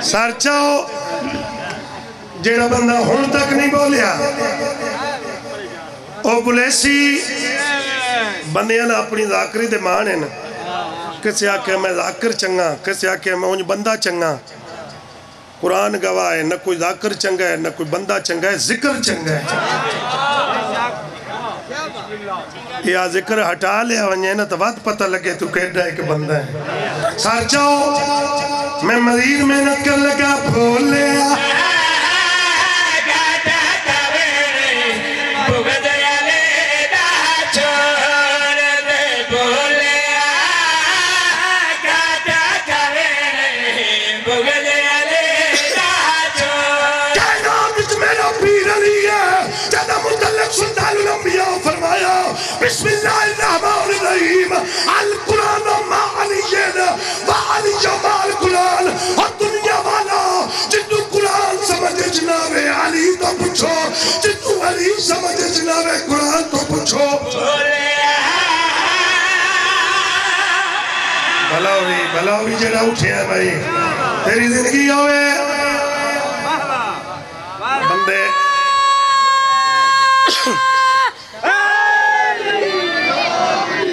سار چاہو جیڑا بندہ ہون تک نہیں بولیا او بلیسی بندیاں نا اپنی ذاکری دے مانے نا کسی آکے میں ذاکر چنگا کسی آکے میں انج بندہ چنگا قرآن گواہ ہے نہ کوئی ذاکر چنگا ہے نہ کوئی بندہ چنگا ہے ذکر چنگا ہے یا ذکر ہٹا لیا ونجے نا تو بات پتہ لگے تو کہہ رہا ہے کہ بندہ ہے سار چاہو میں مزید محنت کر لگا بھولے سلطان الانبیاء فرمایا بسم اللہ الرحمن الرحیم القرآن ما علینا وعلی ما القرآن اور دنیا والا جتو قرآن سمجھے جناب علی تو پوچھو جتو علی سمجھے جناب قرآن تو پوچھو بھلاوی جڑا اٹھے ہیں بھائی تیری زندگی ہوئے بندے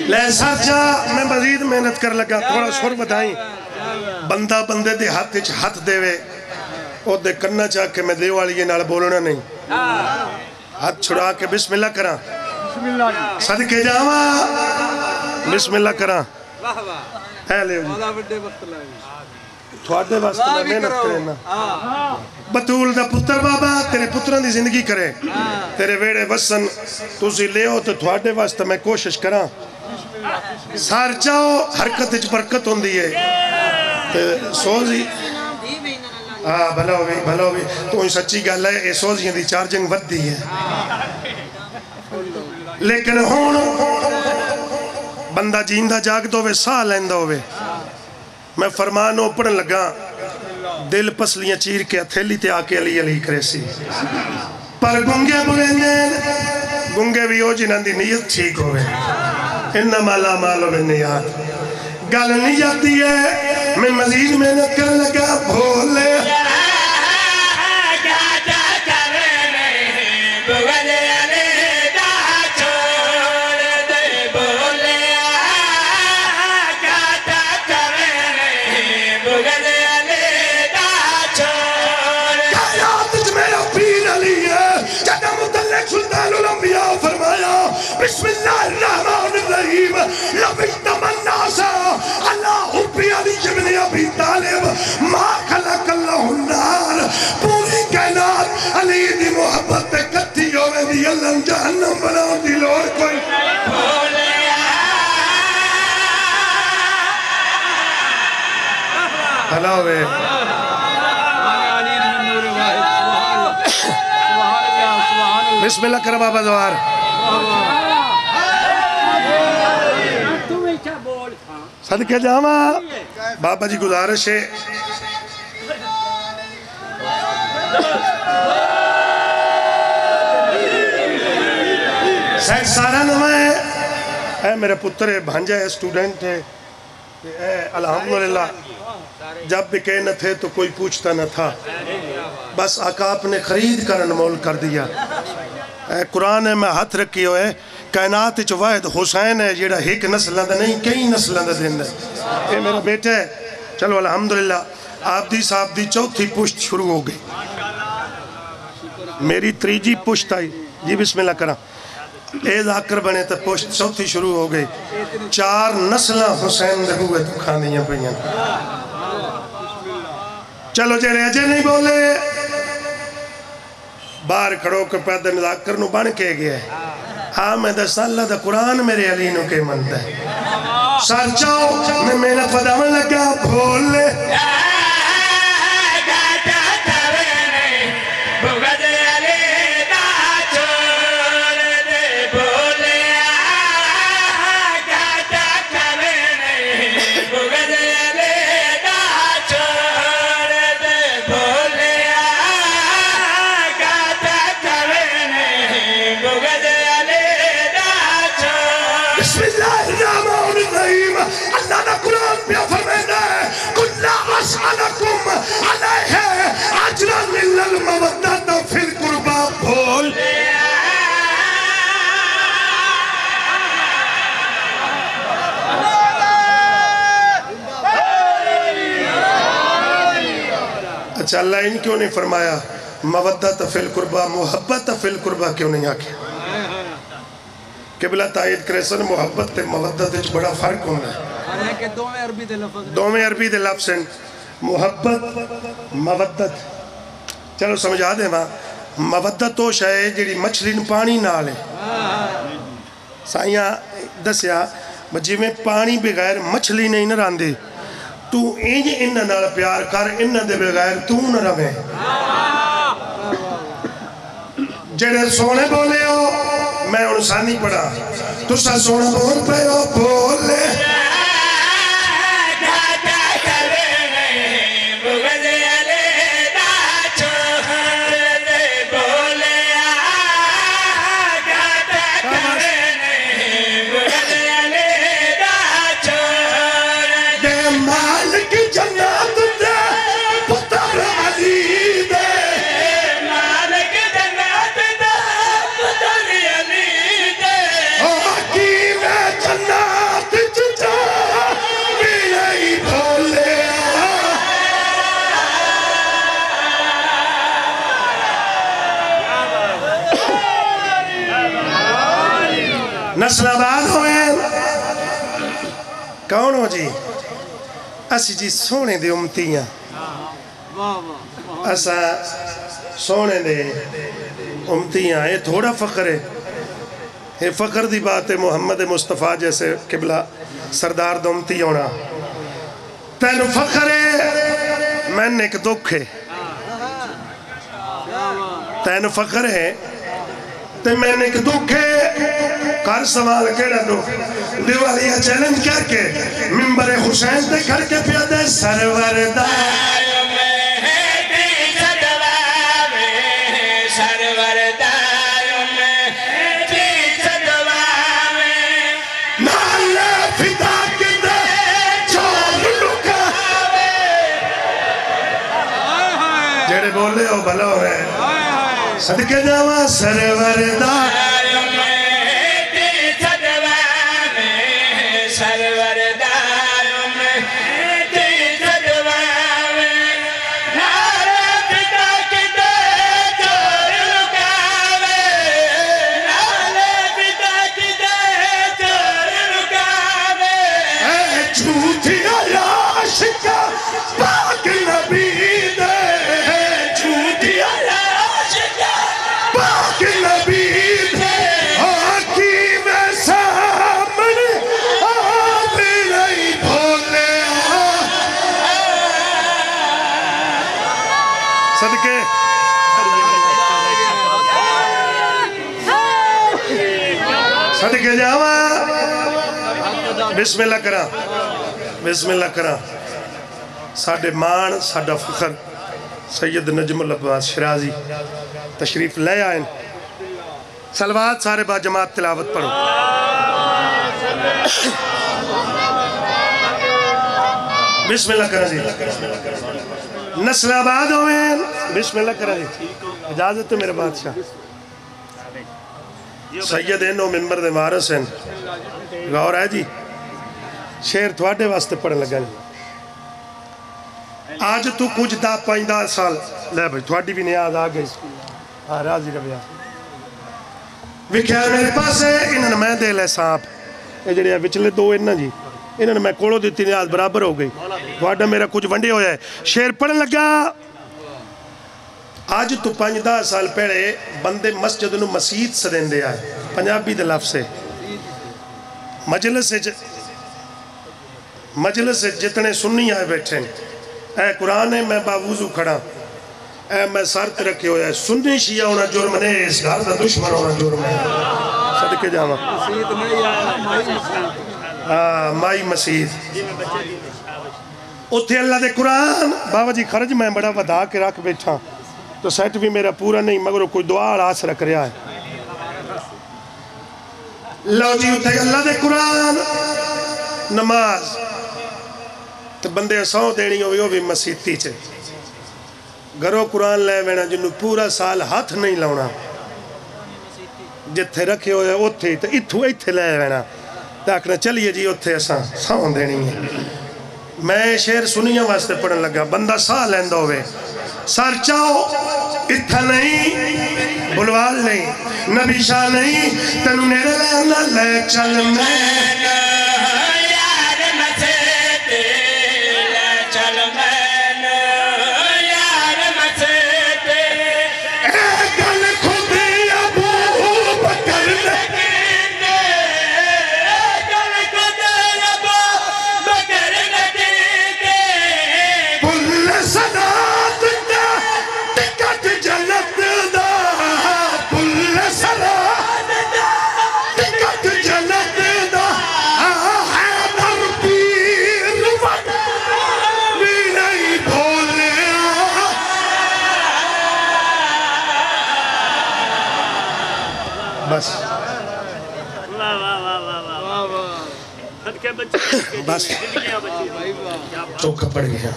لے ساتھ میں مزید محنت کر لگا تھوڑا سور بتائیں بندہ بندے دے ہاتھ دے وے او دے کرنا چاہ کے میں دیوالی یہ نال بولنا نہیں ہاتھ چھڑا کے بسم اللہ کرا صدقے جاواں بسم اللہ کرا اے لے تھوڑے واسطے میں محنت کرنا بطول دا پتر بابا تیرے پتران دی زندگی کرے تیرے ویڑے وسن تُسی لے ہو تو تھوڑے واسطے میں کوشش کرا سار چاہو حرکت اچھ برکت ہوں دیئے سوزی بھلا ہوئی تو ان سچی گا لے اے سوزی دی چارجنگ ود دی ہے لیکن ہون بندہ جیندہ جاگ دو وے ساہ لیندہ ہوئے میں فرمانوں پڑھن لگا دل پسلیاں چیر کے اتھیلی تے آکے علی علی کرے سی پر گنگے بلینجین گنگے بھی ہو جنہاں دی نیت ٹھیک ہوئے انما لا مالو میں نیات گل نہیں جاتی ہے میں مزید محنت کر لگا بھولے ربی علی ابن ابی طالب ما خلق اللہ النار پوری کائنات علی دی محبت تے کٹھی ہوئے دی اللہ جہنم بناؤ دی لوڑ کوئی حلاوے بسم اللہ کرم بابا دوار صدقہ جامع بابا جی گزارش ہے سیک سارا نمہ ہے اے میرے پتر ہے بھانجہ ہے اسٹوڈنٹ ہے اے الحمدللہ جب بھی کہ نہ تھے تو کوئی پوچھتا نہ تھا بس آقا آپ نے خرید کر انمول کر دیا اے قرآن میں ہاتھ رکھی ہوئے کائنات چ واحد حسین ہے جیڑا ایک نسلہ دا نہیں کئی نسلہ دا دن ہے اے میرا بیٹا ہے چلو الحمدللہ آپ دی صاحب دی چوتھی پشت شروع ہو گئی میری تریجی پشت آئی جی بسم اللہ کرام اے ذاکر بنے تا پشت چوتھی شروع ہو گئی 4 نسلہ حسین دے ہوئے دکھان دیاں پہیاں چلو جڑے اجے نہیں بولے باہر کھڑو کے پیدا ذاکر نو بن کے گیا ہے ہاں میں دستا اللہ دا قرآن میرے علی نو کے مندہ ہے سر چاو میں محنت فدامن لگا بھول لے اسألکم علیہ اجرا الا المودۃ فی القربى بھول اچھا اللہ ان کیوں نہیں فرمایا مودۃ فی القربى محبت فی القربى کیوں نہیں آکھیا قبلہ تائید کرے سن محبت تے مودت وچ بڑا فرق ہونا ہے دومیں عربی دے لفظ ہیں محبت مودت چلو سمجھا دے ماں مودت تو شاید جیڑی مچھلی پانی نہ لے سائیاں دسیا جی میں پانی بغیر مچھلی نہیں نہ راندے تو اینج انہ نال پیار کر انہ دے بغیر تو نہ رہے جڑے سونے بولے ہو میں انسانی پڑھا تو سا سونا بول پہ ہو بولے نسل آباد ہوئے کون ہو جی اسی جی سونے دے امتیاں اسا سونے دے امتیاں یہ تھوڑا فخر ہے یہ فخر دی بات ہے محمد مصطفیٰ جیسے قبلہ سردار دے امتی ہونا تینو فخر ہے میں نے ایک دکھ ہے تینو فخر ہے تے میں نے ایک دکھ ہے کار سوال کیڑا دو دیوالیہ چیلنج کر کے منبر حسین تے کر کے پیادے سرور دار میں ہے صدوہ میں سرور دار میں صدوہ میں نالے فدا کدے چھوڑ لکاوے جڑے بولے ہو بھلو ہے صدقے جاوہ سرور دار جھوٹی آیا صدقے صدقے جاوا بسم اللہ کرا بسم اللہ کرا ساڑھے مان ساڑھا فخر سید نجم العباس شرازی تشریف لے آئیں صلوات سارے با جماعت تلاوت پڑھو بسم اللہ کرا جی نسل آباد ہوئیں بسم اللہ کرا جی اجازت ہے میرے بادشاہ سید انو ممبر دے وارث ہیں غور ہے جی شیر تھوڑے واسطے پڑھن لگا جی آج تو کچھ دا پائندہ سال لے بھائی تھوڑی بھی نیاز آ گئی راضی ربیہ وکھیا میرے پاس ہے انہوں نے میں دے لے صاحب یہ جڑے وچلے دو انہوں جی انہوں نے میں کوڑو دیتی نیاز برابر ہو گئی تھوڑا میرا کچھ ونڈے ہویا ہے شیر پڑھن لگا آج تو 5-10 سال پہلے بندے مسجد نو مسجد سدین دے آئے پنجابی دے لفظ سے مجلس سے جتنے سنی آئے بیٹھیں اے قرآن ہے میں باوضو کھڑا اے میں سارت رکھے ہویا ہے سنی شیعہ ہونا جرم نہیں اس گھر دا دشمن ہونا جرم ہے صدقے جاما مائی مسجد اتھے اللہ دے قرآن بابا جی خرج میں بڑا ودا کے رکھ بیٹھا تو سیٹ بھی میرا پورا نہیں مگر کوئی دعا راس رکھ رہا ہے لو جی اتھے اللہ دے قرآن نماز تو بندے سو دینی ہوئی وہ بھی مسیحتی چھے گھروں قرآن لے وینا جنہوں پورا سال ہاتھ نہیں لاؤنا جتھے رکھے ہوئے اتھے تو اتھو ایتھے لے وینا تاکنا چلیے جی اتھے ایسا سو دینی ہے میں شیر سنیاں واسطے پڑھن لگا بندہ سا لیندہ ہوئے سر چاہو اتھا نہیں بلوال نہیں نبی شاہ نہیں تنو نیرے لینا لے چل میں یار مسیتے لے چل میں یار مسیتے اے گل خودی ابو بکر نکیتے اے گل خودی ابو بکر نکیتے بل صدات دا ٹکٹ جنت دا بل صدات دا ٹکٹ جنت دا حیدر پیر وقت بھی نہیں بھولیا بس بس چوکہ پڑ گیا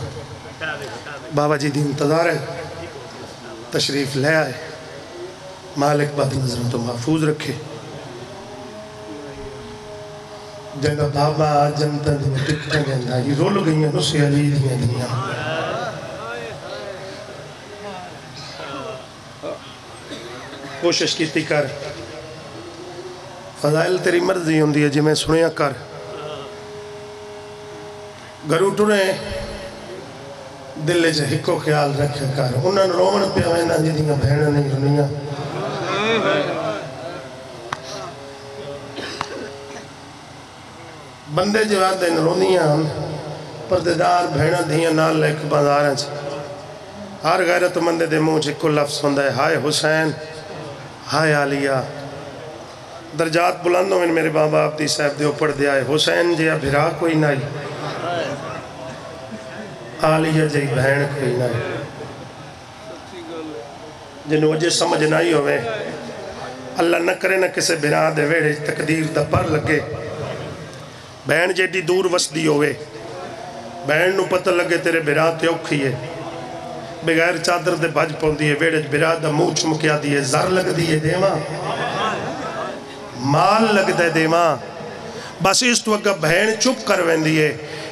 بابا جی دی انتظار ہے تشریف لے آئے مالک بات نظروں تو محفوظ رکھے جگہ بابا جنتا دی ٹکٹا گندہ یہ رول گئی ہیں نسے علی دیاں دیاں کوشش کیتی کر فضائل تیری مرضی ہوں دی ہے جی میں سنیا کر گھر اٹھنے دلے سے ہکو خیال رکھے کر انہوں نے رومن پہ آئینا جی دیاں بہنہ نہیں رنیاں بندے جواد دین رونیاں پردیدار بہنہ دیاں نال لیک بازاراں ہر غیرت مندے دے منہ چکو لفظ ہوندہ ہے ہائے حسین ہائے عالیہ درجات بلندوں میں میرے بابا عبدی صاحب دے اوپر دیا ہے حسین جی بھرا کوئی نہیں عالیہ جی بہن کوئی نہیں جنہوں وجہ سمجھ نہیں ہوئے اللہ نہ کرے نہ کسے بھرا دے ویڑے تقدیر دا پر لگے بہن جیڈی دور وسدی ہوئے بہن نو پتہ لگے تیرے بھرا تے اوکھی ہے بغیر چادر دے بھج پون دیئے ویڑے بھرا دا منہ چمکیا دیئے زر لگ دیئے دیواں مال لگ دے دیواں بس اس تو اگر بہن چپ کر وین دیئے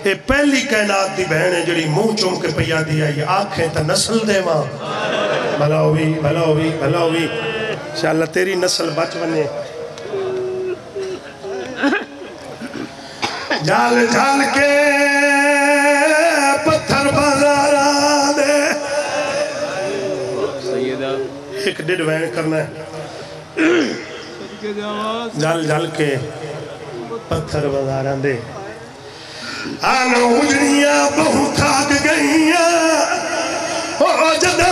یہ پہلی کائنات دی بہن ہے جڑی منہ چم کے پیا دیا یہ آنکھیں تا نسل دیواں بھلا ہوئی بھلا ہوئی بھلا ہوئی انشاءاللہ تیری نسل بچ بنے جال جال کے پتھر بازارا دے ایک ڈیڑھ بہن کرنا ہے جال جال کے پتھر بازارا دے آنو اجڑیاں بہت تھاک گئیاں او جدہ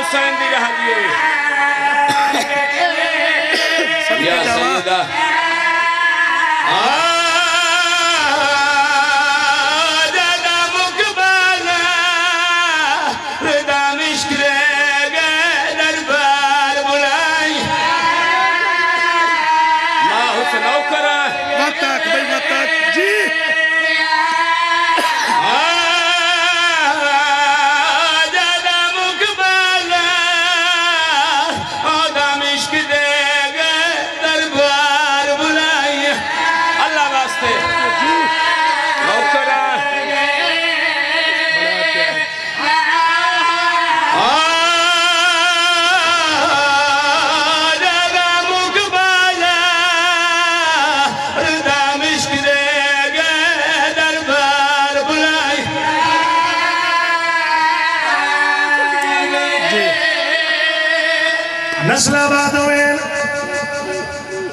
حسین دی رہ دیئے یا سیدہ نسل آباد ہوئے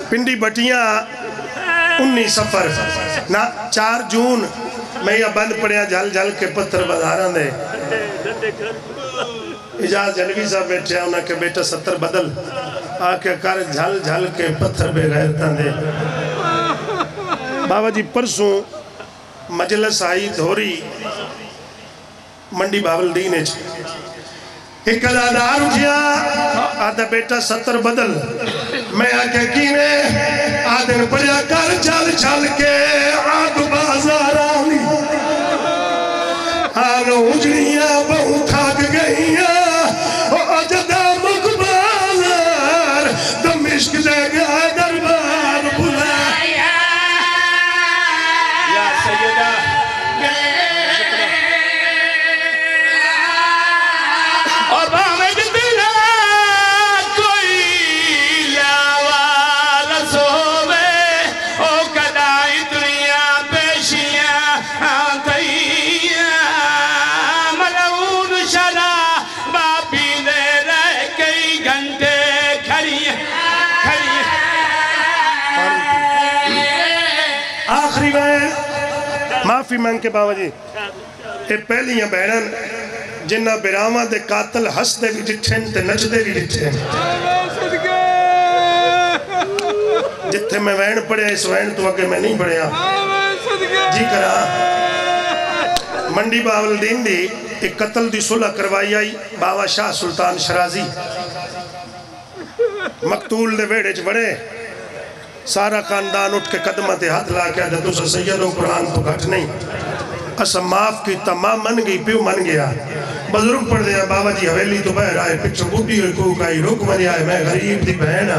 پنڈی بٹیاں 19 سفر نہ 4 جون میں یہ بند پڑیا جھل جھل کے پتھر بازاراں دے اجاز جنوی صاحب بیٹھے ہیں انہاں کے بیٹا 70 بدل آکے کار جھل جھل کے پتھر بے غیرتاں دے بابا جی پرسوں مجلس آئی دھوری منڈی باولدین ایک ادادار اٹھیا آدھا بیٹا 70 بدل میں آکے کینے آدھن پڑیا کر چل چل کے آگ بازار آنی آنو اجڑیاں بہو تھاک گئیاں اجدہ مقبازار دمشق دے گا دربار بلایا یا سیدہ معافی مانگ کے بابا جی یہ پہلیاں بہنن جنہ براما دے قاتل ہس دے بھی جتھیں تے نچ دے بھی جتھیں جتھے میں وین پڑھیا اس وین تو اگے میں نہیں پڑھیا جی کرا منڈی باولدین دی ایک قتل دی صلح کروائی آئی بابا شاہ سلطان شرازی مقتول دے ویڑے چ بڑے سارا خاندان اٹھ کے قدمہ تے ہاتھ لا کے آدھا دوسرا سیدوں قرآن تو گھٹ نہیں اسا معاف کی تمام من گئی پیو من گیا بزرگ پڑھ دیا بابا جی حویلی تو بہر آئے پچھو بوٹی ہوئی کوک آئی رک منی آئے میں غریب دی بہنا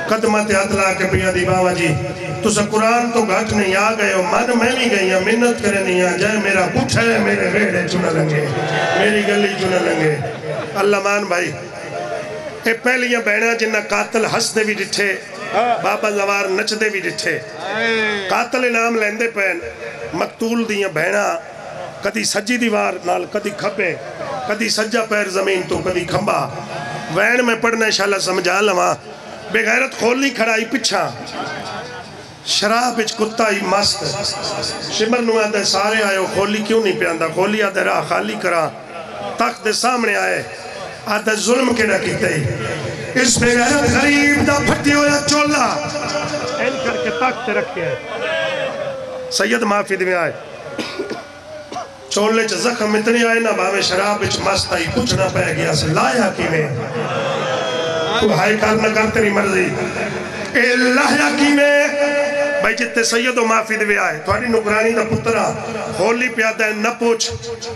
قدمہ تے ہاتھ لا کے پیا دی بابا جی تسا قرآن تو گھٹ نہیں آ گئے ہو من میں بھی گئی ہیں منت کرے نہیں آ جائے میرا کچھ ہے میرے ویڑے چنہ لنگے میری گلی چنہ لنگے اللہ مان بھائی اے پہلیاں بہناں جنہ قاتل ہس دے بھی ڈٹھے بابا زوار نچ دے بھی ڈٹھے قاتل نام لیندے پہن مقتول دیاں بہناں کدی سجی دیوار نال کدی کھپے کدی سجا پیر زمین تو کدی کھمبا وین میں پڑھنا انشاءاللہ سمجھا لما بے غیرت کھولی کھڑائی پچھا شراب اچ کتائی مست شمر نو آدھے سارے آئے ہو کھولی کیوں نہیں پیاندہ کھولی آدھے راہ خالی کرا تخت دے سامنے آئے آدھے ظلم کے نہ کیتے ہی اس بے غیرت غریب دا پھٹی ہویا چولا این کر کے تخت رکھے سید محافظ میں آئے چولے چھ زخم اتنی آئے نا باوے شراب اچ مست آئی کچھ نہ پہ گیا سے لایا کی میں تو ہائی کار نہ کر تیری مرضی اے لایا کی میں بھائی جتے سید و محافظ میں آئے تواری نکرانی دا پترہ ہولی پیادہ ہے نہ پوچھ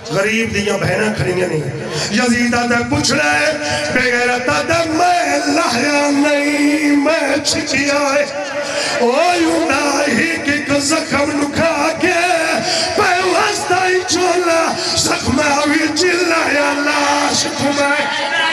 غریب دیاں بہنہ کھڑیاں نہیں یزیدہ دے پوچھ رہے بے غیرتہ دے میں لایا نہیں میں چھکی آئے او یوں ناہی کہ زخم نکھا کے پیوستائی چولا زخم آوی چلا یا لاش کھمائے